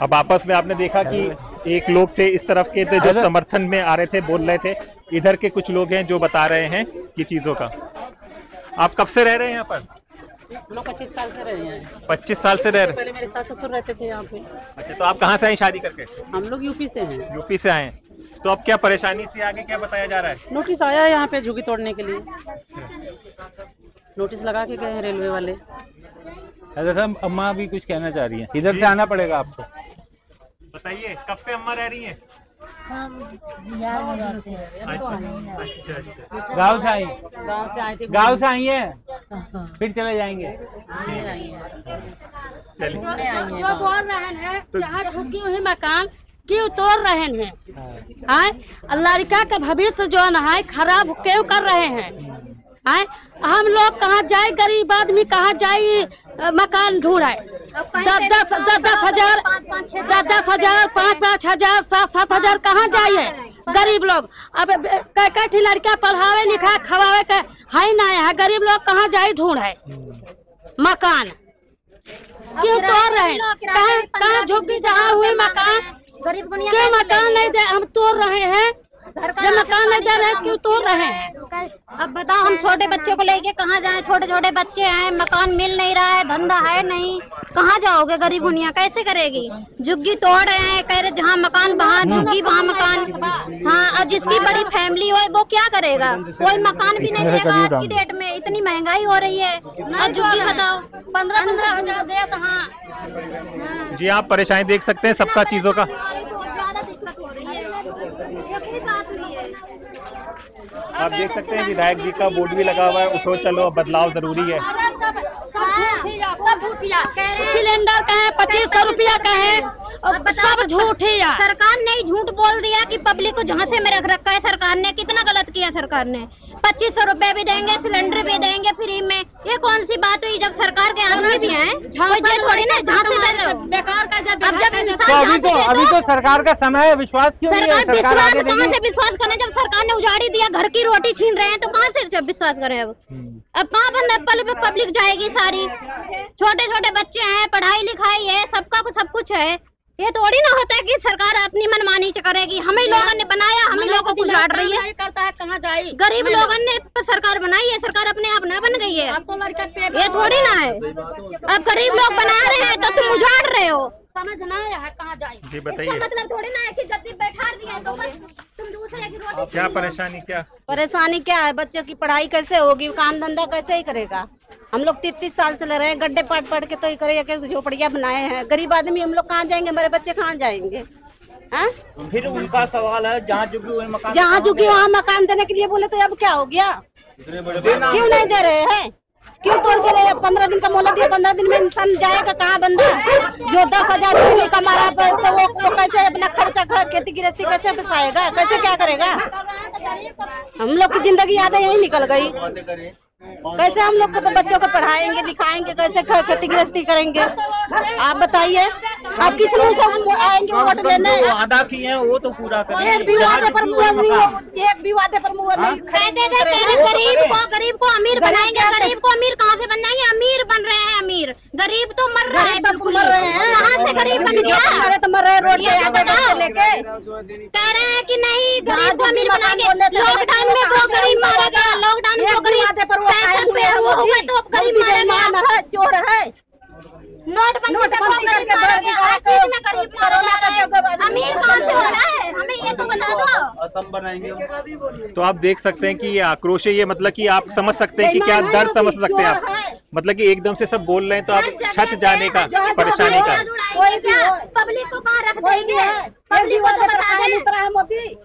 अब आपस में आपने देखा कि एक लोग थे इस तरफ के थे जो समर्थन में आ रहे थे, बोल रहे थे, इधर के कुछ लोग हैं जो बता रहे हैं कि चीज़ों का। आप कब से रह रहे हैं यहाँ पर? हम लोग 25 साल से रहे हैं। 25 साल से रह रहे? पहले मेरे सास ससुर रहते थे यहाँ पे। अच्छा, तो आप कहाँ से आए शादी करके? हम लोग यूपी से हैं। यूपी से आए। तो अब क्या परेशानी से आगे क्या बताया जा रहा है? नोटिस आया है यहाँ पे झुग्गी तोड़ने के लिए, नोटिस लगा के गए हैं रेलवे वाले। अच्छा साहब, अम्मा भी कुछ कहना चाह रही हैं, इधर से आना पड़ेगा आपको। बताइए, कब से अम्मा रह रही हैं? बिहार में रहते हैं। गाँव से आई? गाँव से आए थे। गाँव से आई है, फिर चले जाएंगे। जो बोल रहे हैं जहाँ झुग्गी वही मकान क्यों तोड़ रहे हैं? लड़का का भविष्य जो है खराब क्यों कर रहे हैं? हम लोग कहाँ जाए, गरीब आदमी कहाँ जाए मकान ढूंढे? 10,000 5,000 7,000 कहाँ जाइए गरीब लोग? अब कई लड़का पढ़ावे लिखा खवावे के है ना है, गरीब लोग कहाँ जाए ढूंढे मकान? क्यों तोड़ रहे हैं? कहाँ झुग्गी जहाँ हुए मकान क्यों मकान नहीं दे? हम तोड़ रहे हैं, जब मकान नहीं दे रहे क्यों तोड़ रहे हैं? अब बताओ, हम छोटे बच्चों को लेके कहाँ जाएं? छोटे छोटे बच्चे हैं, मकान मिल नहीं रहा है, धंधा है नहीं, कहाँ जाओगे? गरीब दुनिया कैसे करेगी? झुग्गी तोड़ रहे हैं, कह रहे जहाँ मकान वहाँ झुग्गी वहाँ मकान। हाँ, और जिसकी बड़ी फैमिली हो वो क्या करेगा? कोई मकान भी नहीं देगा आज की डेट में, इतनी महंगाई हो रही है। और झुग्गी बताओ 15-15 हजार दे तो। हाँ जी, आप परेशानी देख सकते हैं सबका चीजों का। आप देख सकते हैं विधायक जी का बोर्ड भी लगा हुआ है, उठो चलो बदलाव जरूरी है। सब झूठिया, सिलेंडर का है 2500 रुपया का है, सब झूठिया। सरकार ने झूठ बोल दिया कि पब्लिक को झांसे में रख रखा है। सरकार ने कितना गलत किया? सरकार ने 2500 रुपए भी देंगे, सिलेंडर भी देंगे फ्री में। ये कौन सी बात हुई? जब सरकार के आदमी भी हैं, थोड़ी ना झांसे दे रहे हो। बेकार का जब अभी तो सरकार का समय है, विश्वास क्यों नहीं है? विश्वास कहाँ से विश्वास करें? जब सरकार ने उजाड़ी दिया, घर की रोटी छीन रहे हैं, तो कहाँ से विश्वास करें? अब कहाँ बंदा पब्लिक जाएगी सारी? छोटे छोटे बच्चे हैं, पढ़ाई लिखाई है, सबका सब कुछ है। ये थोड़ी ना होता है कि सरकार अपनी मनमानी करेगी। हमें लोगों ने बनाया, हमें लोगों को उजाड़ रही है। करता है कहाँ जाए? गरीब लोगों ने सरकार बनाई है, सरकार अपने आप न बन गई है। ये थोड़ी ना है। अब गरीब लोग बना रहे हैं तो तुम उजाड़ रहे हो। समझना है कहाँ जाए? जी बताइए, मतलब थोड़ी ना है कि गद्दी बैठा दिया तो बस तुम दूसरे की रोटी। क्या परेशानी क्या है? बच्चों की पढ़ाई कैसे होगी? काम धंधा कैसे ही करेगा? हम लोग 33 साल से ले रहे हैं, गड्ढे पढ़ के तो ही करे, झोपड़ियाँ बनाए हैं। गरीब आदमी हम लोग कहाँ जाएंगे? हमारे बच्चे कहाँ जाएंगे? फिर उनका सवाल है जहाँ झुग्गी वहाँ मकान, जहाँ झुग्गी वहाँ मकान देने के लिए बोले तो अब क्या हो गया? क्यों नहीं दे रहे हैं? क्यों तोड़ के रहे? 15 दिन का मोहलत दिया, 15 दिन में इंसान जाएगा कहाँ? बंदा जो 10,000 रुपये कमा रहा है तो वो कैसे अपना खर्चा खेती गृहस्थी कैसे बसाएगा? कैसे क्या करेगा? हम लोग की जिंदगी आधा यही निकल गई। कैसे हम लोग को बच्चों को पढ़ाएंगे लिखाएंगे? कैसे खेती गृहस्थी करेंगे? आप बताइए। आप किस मुँह से आएंगे वोट लेने? वादा किए हैं वो तो पूरा करें। एक भी वादे पर मुहर नहीं, एक भी वादे पर मुहर नहीं। गरीब को अमीर बनाएंगे। गरीब को अमीर कहाँ से बन जाएंगे? अमीर बन रहे हैं अमीर, गरीब तो मर रहे हैं। मर रहे हैं, कहाँ से गरीब बन गया? अरे तो मर रहे रोड पे लेके कह रहे हैं कि नहीं गरीब को अमीर बनाएंगे। लॉकडाउन में वो गरीब मारा गया, लॉकडाउन में गरीब तो गरीब मारा गया। चोर है, नोटबंदी करके अमीर कहाँ से हो रहा है? हमें ये तो बता दो। असम बनाएंगे। तो आप देख सकते हैं कि ये आक्रोश है, ये मतलब कि आप समझ सकते हैं कि क्या दर्द समझ सकते हैं आप। मतलब कि एकदम से सब बोल रहे हैं तो आप छत जाने का परेशानी का। पब्लिक को कहाँ रख देंगे? पब्लिक को तो मोदी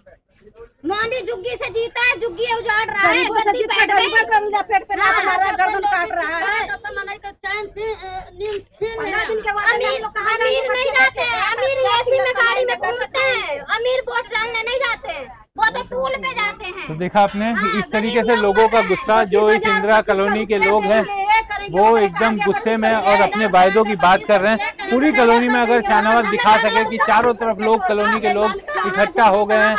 मोदी झुग्गी से जीता है, झुग्गी उजाड़ रहा है, गद्दी पेट पे ना बना रहा है, गर्दन काट रहा है। अमीर नहीं जाते हैं, अमीर एसी में गाड़ी में घूमते हैं, अमीर वोट डालने नहीं जाते हैं, वो तो टूल पे जाते हैं। तो देखा आपने इस तरीके से लोगों का गुस्सा, जो इस इंदिरा कॉलोनी के लोग हैं वो एकदम गुस्से में और अपने वायदों की बात कर रहे हैं। पूरी कॉलोनी में अगर शाहनवाज दिखा सके कि चारों तरफ लोग, कॉलोनी के लोग इकट्ठा हो गए हैं,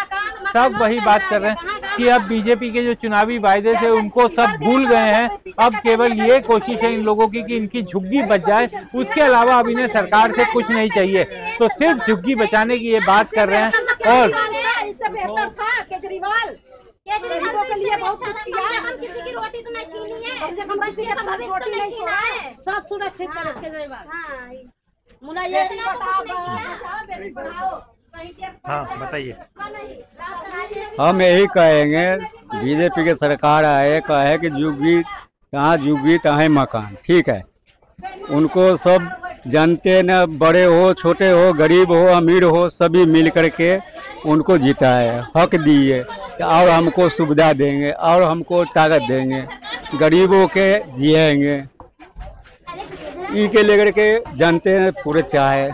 सब वही बात कर रहे हैं कि अब बीजेपी के जो चुनावी वायदे थे उनको सब भूल गए हैं। अब केवल ये कोशिश है इन लोगों की कि इनकी झुग्गी बच जाए, उसके अलावा अब इन्हें सरकार से कुछ नहीं चाहिए। तो सिर्फ झुग्गी बचाने की ये बात कर रहे हैं। और इससे बेहतर था केजरीवाल, गरीबों के लिए बहुत कुछ किया है। हम किसी की रोटी तो नहीं छीनी है, कम से कम किसी का भविष्य रोटी नहीं छीना है, सब सुरक्षित करे केजरीवाल। मुला ये हाँ बताइए। हम यही कहेंगे बीजेपी के सरकार आए कहे कि जुग्गी तहाँ मकान, ठीक है। उनको सब जनते न, बड़े हो छोटे हो गरीब हो अमीर हो सभी मिल करके उनको जीता है, हक दिए और हमको सुविधा देंगे और हमको ताकत देंगे, गरीबों के जिएंगे। इनके लेकर के जनते ने पूरे चाहे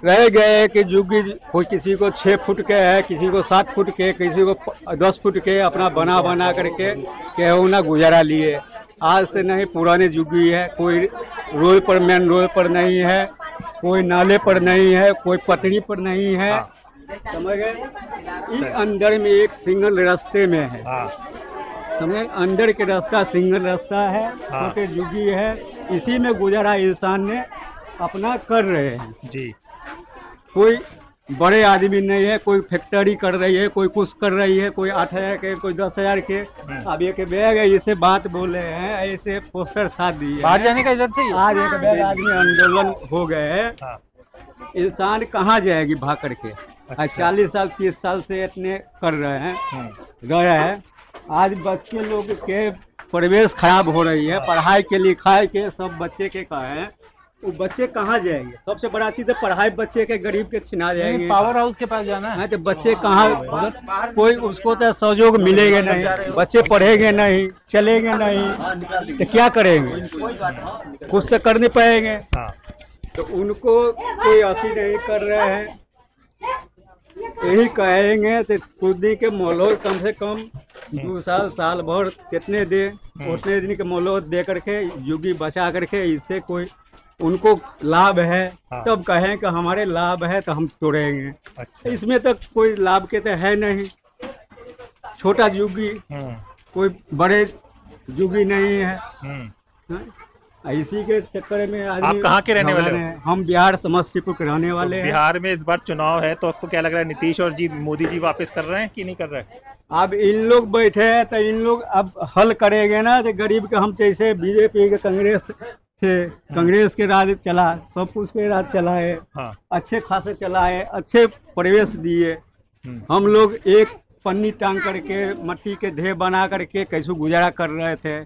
रह गए कि जुग्गी कोई किसी को 6 फुट के है, किसी को 7 फुट के, किसी को 10 फुट के अपना बना करके केहू ना गुजारा लिए। आज से नहीं पुराने जुग्गी है, कोई रोड पर मेन रोड पर नहीं है, कोई नाले पर नहीं है, कोई पटरी पर नहीं है, समझ गए। इस अंदर में एक सिंगल रास्ते में है, समझ, अंदर के रास्ता सिंगल रास्ता है, छोटे जुग्गी है, इसी में गुजारा इंसान ने अपना कर रहे हैं जी। कोई बड़े आदमी नहीं है, कोई फैक्ट्री कर रही है, कोई कुछ कर रही है, कोई 8,000 के, कोई 10,000 के। अब एक बैग है, इसे बात बोले हैं, ऐसे पोस्टर साथ दिए बाहर जाने का इधर से आज एक बैग आदमी आंदोलन हो गए हैं। इंसान कहाँ जाएगी भाग करके। आज 40 साल 30 साल से इतने कर रहे हैं गए हैं। आज बच्चे लोग के परिवेश खराब हो रही है, पढ़ाई के लिखाई के सब बच्चे के कहे वो बच्चे कहाँ जाएंगे। सबसे बड़ा चीज है पढ़ाई, बच्चे के गरीब के छिना जाएंगे। पावर हाउस के पास जाना है तो बच्चे कहाँ, कोई उसको तो सहयोग मिलेगा नहीं, बच्चे पढ़ेंगे नहीं, चलेंगे नहीं तो क्या करेंगे, कुछ तो कर नहीं पाएंगे। तो उनको कोई ऐसी नहीं कर रहे हैं। यही कहेंगे तो कुछ दिन के मोहलत कम से कम 2 साल भर कितने दे उतने दिन के मोहलत दे करके जुग्गी बचा करके, इससे कोई उनको लाभ है तब कहें कि हमारे लाभ है तो हम तोड़ेंगे। इसमें तो कोई लाभ के तो है नहीं, छोटा जुग्गी कोई बड़े जुग्गी नहीं है। इसी के चक्कर में आप कहाँ के रहने वाले हो? हम बिहार समस्तीपुर के रहने वाले हैं। बिहार में इस बार चुनाव है तो आपको क्या लग रहा है, नीतीश और मोदी जी वापस कर रहे हैं कि नहीं कर रहे हैं? अब इन लोग बैठे हैं तो इन लोग अब हल करेंगे ना, तो गरीब के हम जैसे बीजेपी के कांग्रेस के राज चला, सब कुछ के राज चला है, अच्छे खासे चला है, अच्छे परिवेश दिए। हम लोग एक पन्नी टांग करके मट्टी के ढेर बना करके कैसे गुजारा कर रहे थे।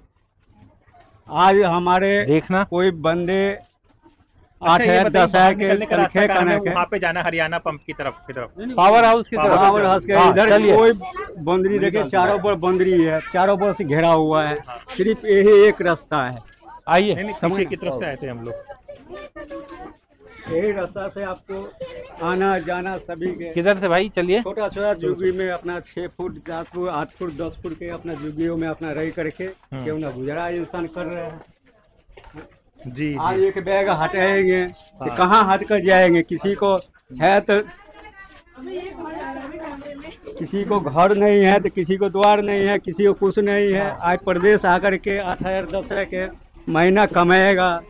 आज हमारे देखना कोई बंदे 8,000 10,000 के तनखे वहाँ पे जाना, हरियाणा पंप की तरफ पावर हाउस की तरफ, पावर हाउस के इधर कोई बंदरी देखे, चारों पर बंदरी है, चारों पर से घेरा हुआ है, सिर्फ यही एक रास्ता है। आइए पीछे की तरफ से आए थे हम लोग, यही रास्ता से आपको आना जाना सभी के। किधर से भाई? चलिए। छोटा जुग्गी में अपना 6 फुट 7 फुट 8 फुट 10 फुट के अपना जुग्गियों में अपना रह करके क्यों ना गुजारा इंसान कर रहे हैं जी। आज एक बैग हटाएंगे तो कहाँ हट कर जाएंगे। किसी को है तो किसी को घर नहीं है तो किसी को द्वार नहीं है, किसी को कुछ नहीं है। आज प्रदेश आकर के 8,000 10,000 के महीना कमाएगा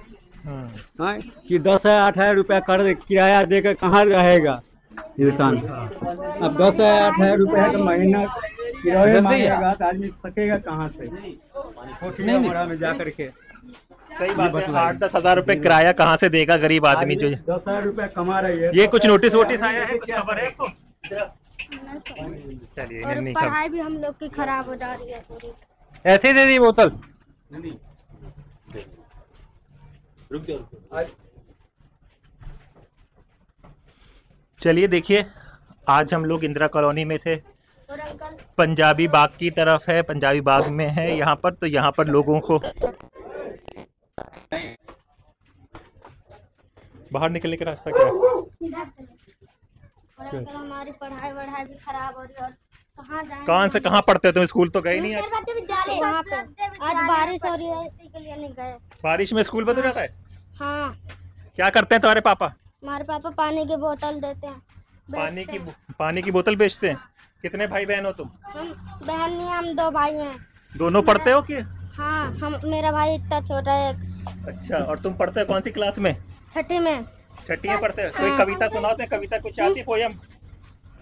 कि 10,000 8,000 रुपया कर किराया देकर कहाँ रहेगा इंसान। अब 10,000 8,000 रुपया का महीना किराया मांगेगा तो आदमी सकेगा कहाँ से, में जा करके। सही बात है, 8-10 हज़ार रुपए किराया कहाँ से देगा गरीब आदमी जो 10,000 रुपया कमा रही है। ये कुछ नोटिस वोटिस आया है, कुछ खबर है आपको? चलिए, और पढ़ाई भी हम लोग की खराब हो जा रही है पूरी। ऐसे दे दी बोतल। चलिए देखिए, आज हम लोग इंदिरा कॉलोनी में थे, पंजाबी बाग की तरफ है, पंजाबी बाग में है यहाँ पर। तो यहाँ पर लोगों को बाहर निकलने का रास्ता क्या है? हमारी पढ़ाई वढ़ाई भी खराब हो रही है। कहाँ से कहाँ पढ़ते हो तुम? स्कूल तो गए नहीं आज? वहाँ पे आज बारिश हो रही है, इसी के लिए नहीं गए। बारिश में स्कूल बंद हो जाता है? हाँ। क्या करते हैं तुम्हारे पापा? हमारे पापा पानी की बोतल देते हैं। पानी की बोतल बेचते हैं। कितने भाई बहन हो तुम? हम बहन नहीं, हम 2 भाई हैं। दोनों पढ़ते हो कि? हाँ, मेरा भाई इतना छोटा है। अच्छा, और तुम पढ़ते हो कौन सी क्लास में? 6ठी में। 6ठी में पढ़ते हो? कोई कविता सुनाओ तो, कविता कुछ आती, पोयम?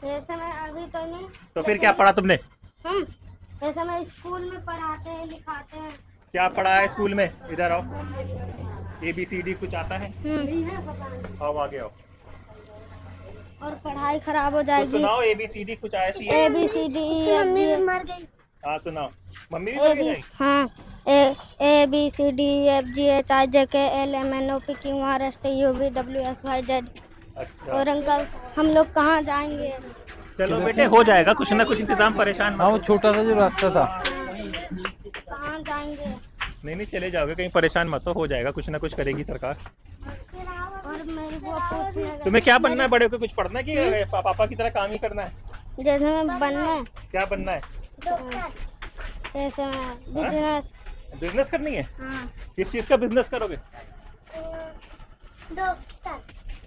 ऐसे में अभी तो नहीं। तो फिर क्या पढ़ा तुमने? हम ऐसा मैं स्कूल में पढ़ाते हैं लिखाते हैं। क्या पढ़ा है स्कूल में? इधर आओ। ABCD कुछ आता है? आओ आगे आओ। और पढ़ाई खराब हो तो जाएगी। सुनाओ ABCD कुछ आती है? ABCD मम्मी भी मर गई। हाँ सुनाओ। मम्मी भी मर गई? हाँ ABCD FGHIJKL MNO PQRSTUVWXYZ। और अंकल हम लोग कहाँ जाएंगे? चलो बेटे हो जाएगा, कुछ ना कुछ इंतजाम, परेशान मत। हाँ वो छोटा सा जो रास्ता था। कहाँ जाएंगे? नहीं चले जाओगे, कहीं परेशान मत हो जाएगा, कुछ ना कुछ करेगी सरकार। और मेरे को पूछने तुम्हें क्या बनना है बड़े होकर? कुछ पढ़ना है कि पापा की तरह काम ही करना है? जैसे मैं बनना है। क्या बनना है? जैसे मैं बिजनेस। बिजनेस करनी है? हाँ। किस चीज का बिजनेस करोगे?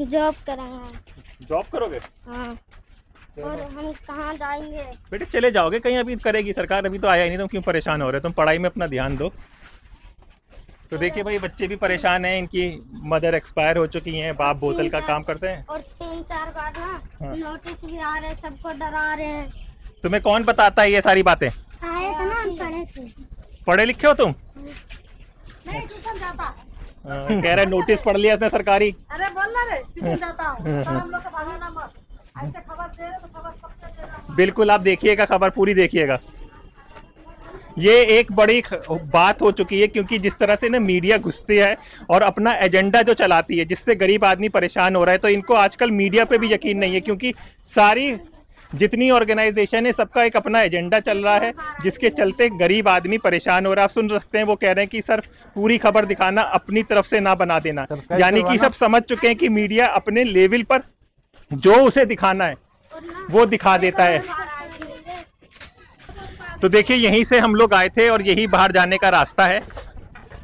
जॉब करेंगे। जॉब करोगे? हाँ। और हम कहाँ जाएंगे? बेटे चले जाओगे कहीं, अभी करेगी सरकार, अभी तो आया ही नहीं, तुम क्यों परेशान हो रहे हो? तुम पढ़ाई में अपना ध्यान दो। तो देखिए भाई बच्चे भी परेशान हैं, इनकी मदर एक्सपायर हो चुकी हैं, बाप बोतल का काम करते हैं। और 3-4 बार ना नोटिस भी आ रहे हैं, सबको डरा रहे हैं। तुम्हें कौन बताता है ये सारी बातें? आए थे ना, पढ़े थे। पढ़े लिखे हो तुम? नहीं ट्यूशन जाता। कह रहे नोटिस पढ़ लिया इसने सरकारी। अरे बोल रहा रे ट्यूशन जाता हूँ। हम लोग का बहाना मत। ऐसे खबर दे रहे तो खबर कब से दे रहा हूँ। बिल्कुल आप देखिएगा, खबर पूरी देखिएगा। ये एक बड़ी बात हो चुकी है, क्योंकि जिस तरह से ना मीडिया घुसती है और अपना एजेंडा जो चलाती है, जिससे गरीब आदमी परेशान हो रहा है, तो इनको आजकल मीडिया पे भी यकीन नहीं है, क्योंकि सारी जितनी ऑर्गेनाइजेशन है सबका एक अपना एजेंडा चल रहा है, जिसके चलते गरीब आदमी परेशान हो रहा है। आप सुन सकते हैं वो कह रहे हैं कि सर पूरी खबर दिखाना, अपनी तरफ से ना बना देना। यानी कि सब समझ चुके हैं कि मीडिया अपने लेवल पर जो उसे दिखाना है वो दिखा देता है। तो देखिए यहीं से हम लोग आए थे और यही बाहर जाने का रास्ता है।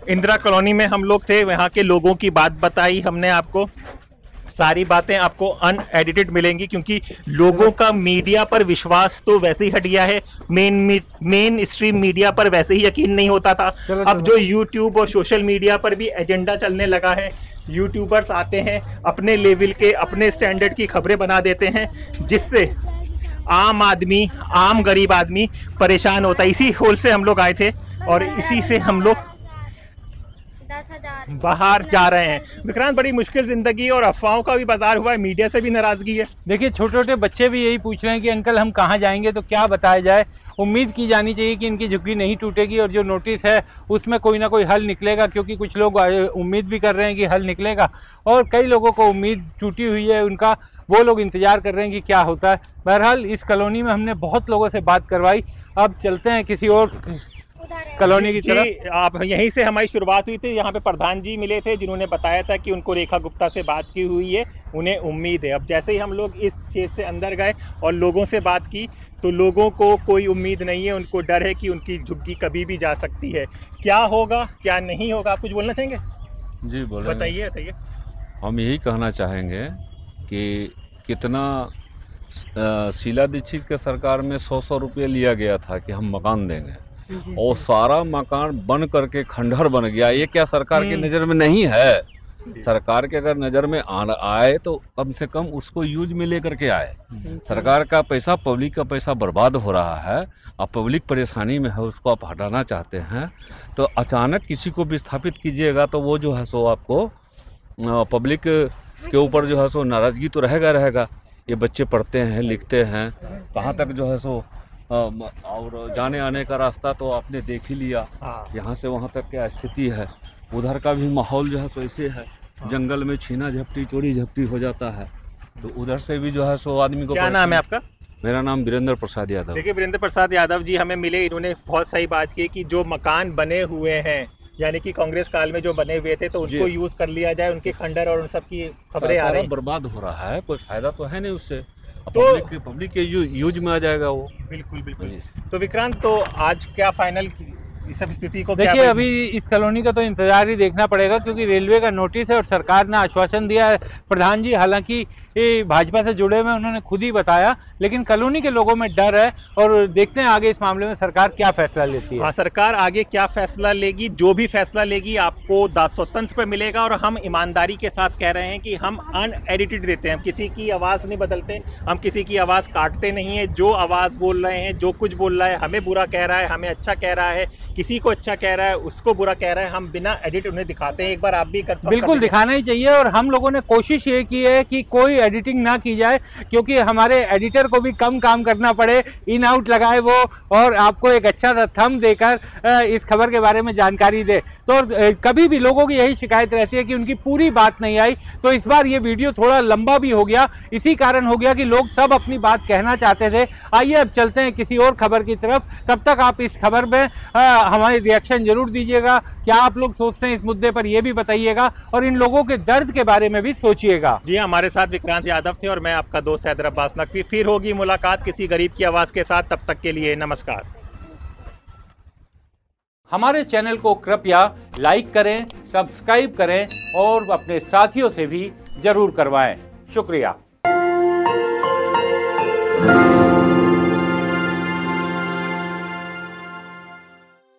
इंदिरा कॉलोनी में हम लोग थे, वहाँ के लोगों की बात बताई हमने आपको। सारी बातें आपको अनएडिटेड मिलेंगी, क्योंकि लोगों का मीडिया पर विश्वास तो वैसे ही हट गया है। मेन स्ट्रीम मीडिया पर वैसे ही यकीन नहीं होता था। अब जो यूट्यूब और सोशल मीडिया पर भी एजेंडा चलने लगा है, यूट्यूबर्स आते हैं अपने लेवल के, अपने स्टैंडर्ड की खबरें बना देते हैं, जिससे आम आदमी, आम गरीब आदमी परेशान होता है। इसी होल से हम लोग आए थे और इसी से हम लोग बाहर जा रहे हैं। विक्रांत बड़ी मुश्किल जिंदगी और अफवाहों का भी बाजार हुआ है, मीडिया से भी नाराजगी है। देखिए छोटे छोटे बच्चे भी यही पूछ रहे हैं कि अंकल हम कहाँ जाएंगे, तो क्या बताया जाए। उम्मीद की जानी चाहिए कि इनकी झुग्गी नहीं टूटेगी और जो नोटिस है उसमें कोई ना कोई हल निकलेगा, क्योंकि कुछ लोग उम्मीद भी कर रहे हैं कि हल निकलेगा और कई लोगों को उम्मीद टूटी हुई है उनका, वो लोग इंतजार कर रहे हैं कि क्या होता है। बहरहाल इस कॉलोनी में हमने बहुत लोगों से बात करवाई, अब चलते हैं किसी और कॉलोनी की तरफ। आप यहीं से हमारी शुरुआत हुई थी, यहाँ पे प्रधान जी मिले थे जिन्होंने बताया था कि उनको रेखा गुप्ता से बात की हुई है, उन्हें उम्मीद है। अब जैसे ही हम लोग इस क्षेत्र से अंदर गए और लोगों से बात की, तो लोगों को कोई उम्मीद नहीं है, उनको डर है कि उनकी झुग्गी कभी भी जा सकती है। क्या होगा क्या नहीं होगा, आप कुछ बोलना चाहेंगे? जी बोलेंगे। बताइए बताइए। हम यही कहना चाहेंगे कि कितना शीला दीक्षित के सरकार में 100 रुपये लिया गया था कि हम मकान देंगे, और सारा मकान बन करके खंडहर बन गया। ये क्या सरकार की नज़र में नहीं है? सरकार के अगर नज़र में आए तो कम से कम उसको यूज में लेकर के आए। सरकार का पैसा, पब्लिक का पैसा बर्बाद हो रहा है, अब पब्लिक परेशानी में है, उसको आप हटाना चाहते हैं तो अचानक किसी को विस्थापित कीजिएगा तो वो जो है सो आपको पब्लिक के ऊपर जो है सो नाराज़गी तो रहेगा। ये बच्चे पढ़ते हैं, लिखते हैं, कहाँ तक जो है सो और जाने आने का रास्ता तो आपने देख ही लिया, यहाँ से वहाँ तक क्या स्थिति है। उधर का भी माहौल जो है सो ऐसे है, जंगल में छीना झपटी चोरी झपटी हो जाता है, तो उधर से भी जो है सो आदमी को। क्या नाम है आपका? मेरा नाम वीरेंद्र प्रसाद यादव। देखिए वीरेंद्र प्रसाद यादव जी हमें मिले, इन्होंने बहुत सही बात की कि जो मकान बने हुए हैं, यानी कि कांग्रेस काल में जो बने हुए थे, तो उनको यूज कर लिया जाए, उनके खंडर और उन सब की खबरें आ रही हैं। बर्बाद हो रहा है, कोई फायदा तो है नहीं उससे, तो पब्लिक के यूज में आ जाएगा वो। बिल्कुल। तो विक्रांत, तो आज क्या फाइनल इस सब स्थिति को देखिए, अभी इस कॉलोनी का तो इंतजार ही देखना पड़ेगा, क्योंकि रेलवे का नोटिस है और सरकार ने आश्वासन दिया है। प्रधान जी हालांकि भाजपा से जुड़े हुए, उन्होंने खुद ही बताया लेकिन कॉलोनी के लोगों में डर है और देखते हैं आगे इस मामले में सरकार क्या फैसला लेती है। हाँ, सरकार आगे क्या फैसला लेगी, जो भी फैसला लेगी आपको दासोतंत्र पे मिलेगा। और हम ईमानदारी के साथ कह रहे हैं कि हम अनएडिटेड देते हैं, हम किसी की आवाज़ नहीं बदलते, हम किसी की आवाज़ काटते नहीं है। जो आवाज़ बोल रहे हैं, जो कुछ बोल रहा है, हमें बुरा कह रहा है, हमें अच्छा कह रहा है, किसी को अच्छा कह रहा है, उसको बुरा कह रहा है, हम बिना एडिट उन्हें दिखाते हैं। एक बार आप भी बिल्कुल दिखाना ही चाहिए। और हम लोगों ने कोशिश ये की है कि कोई एडिटिंग ना की जाए, क्योंकि हमारे एडिटर को भी कम काम करना पड़े, इन आउट लगाए वो, और आपको एक अच्छा सा थंब देकर इस खबर के बारे में जानकारी दे। तो कभी भी लोगों की यही शिकायत रहती है कि उनकी पूरी बात नहीं आई। तो इस बार ये वीडियो थोड़ा लंबा भी हो गया, इसी कारण हो गया कि लोग सब अपनी बात कहना चाहते थे। आइए अब चलते हैं किसी और खबर की तरफ। तब तक आप इस खबर में हमारे रिएक्शन जरूर दीजिएगा। क्या आप लोग सोचते हैं इस मुद्दे पर, ये भी बताइएगा, और इन लोगों के दर्द के बारे में भी सोचिएगा। जी, हमारे साथ विक्रांत यादव थे और मैं आपका दोस्त हैदर अब्बास नकवी। फिर होगी मुलाकात किसी गरीब की आवाज़ के साथ, तब तक के लिए नमस्कार। हमारे चैनल को कृपया लाइक करें, सब्सक्राइब करें और अपने साथियों से भी जरूर करवाएं। शुक्रिया।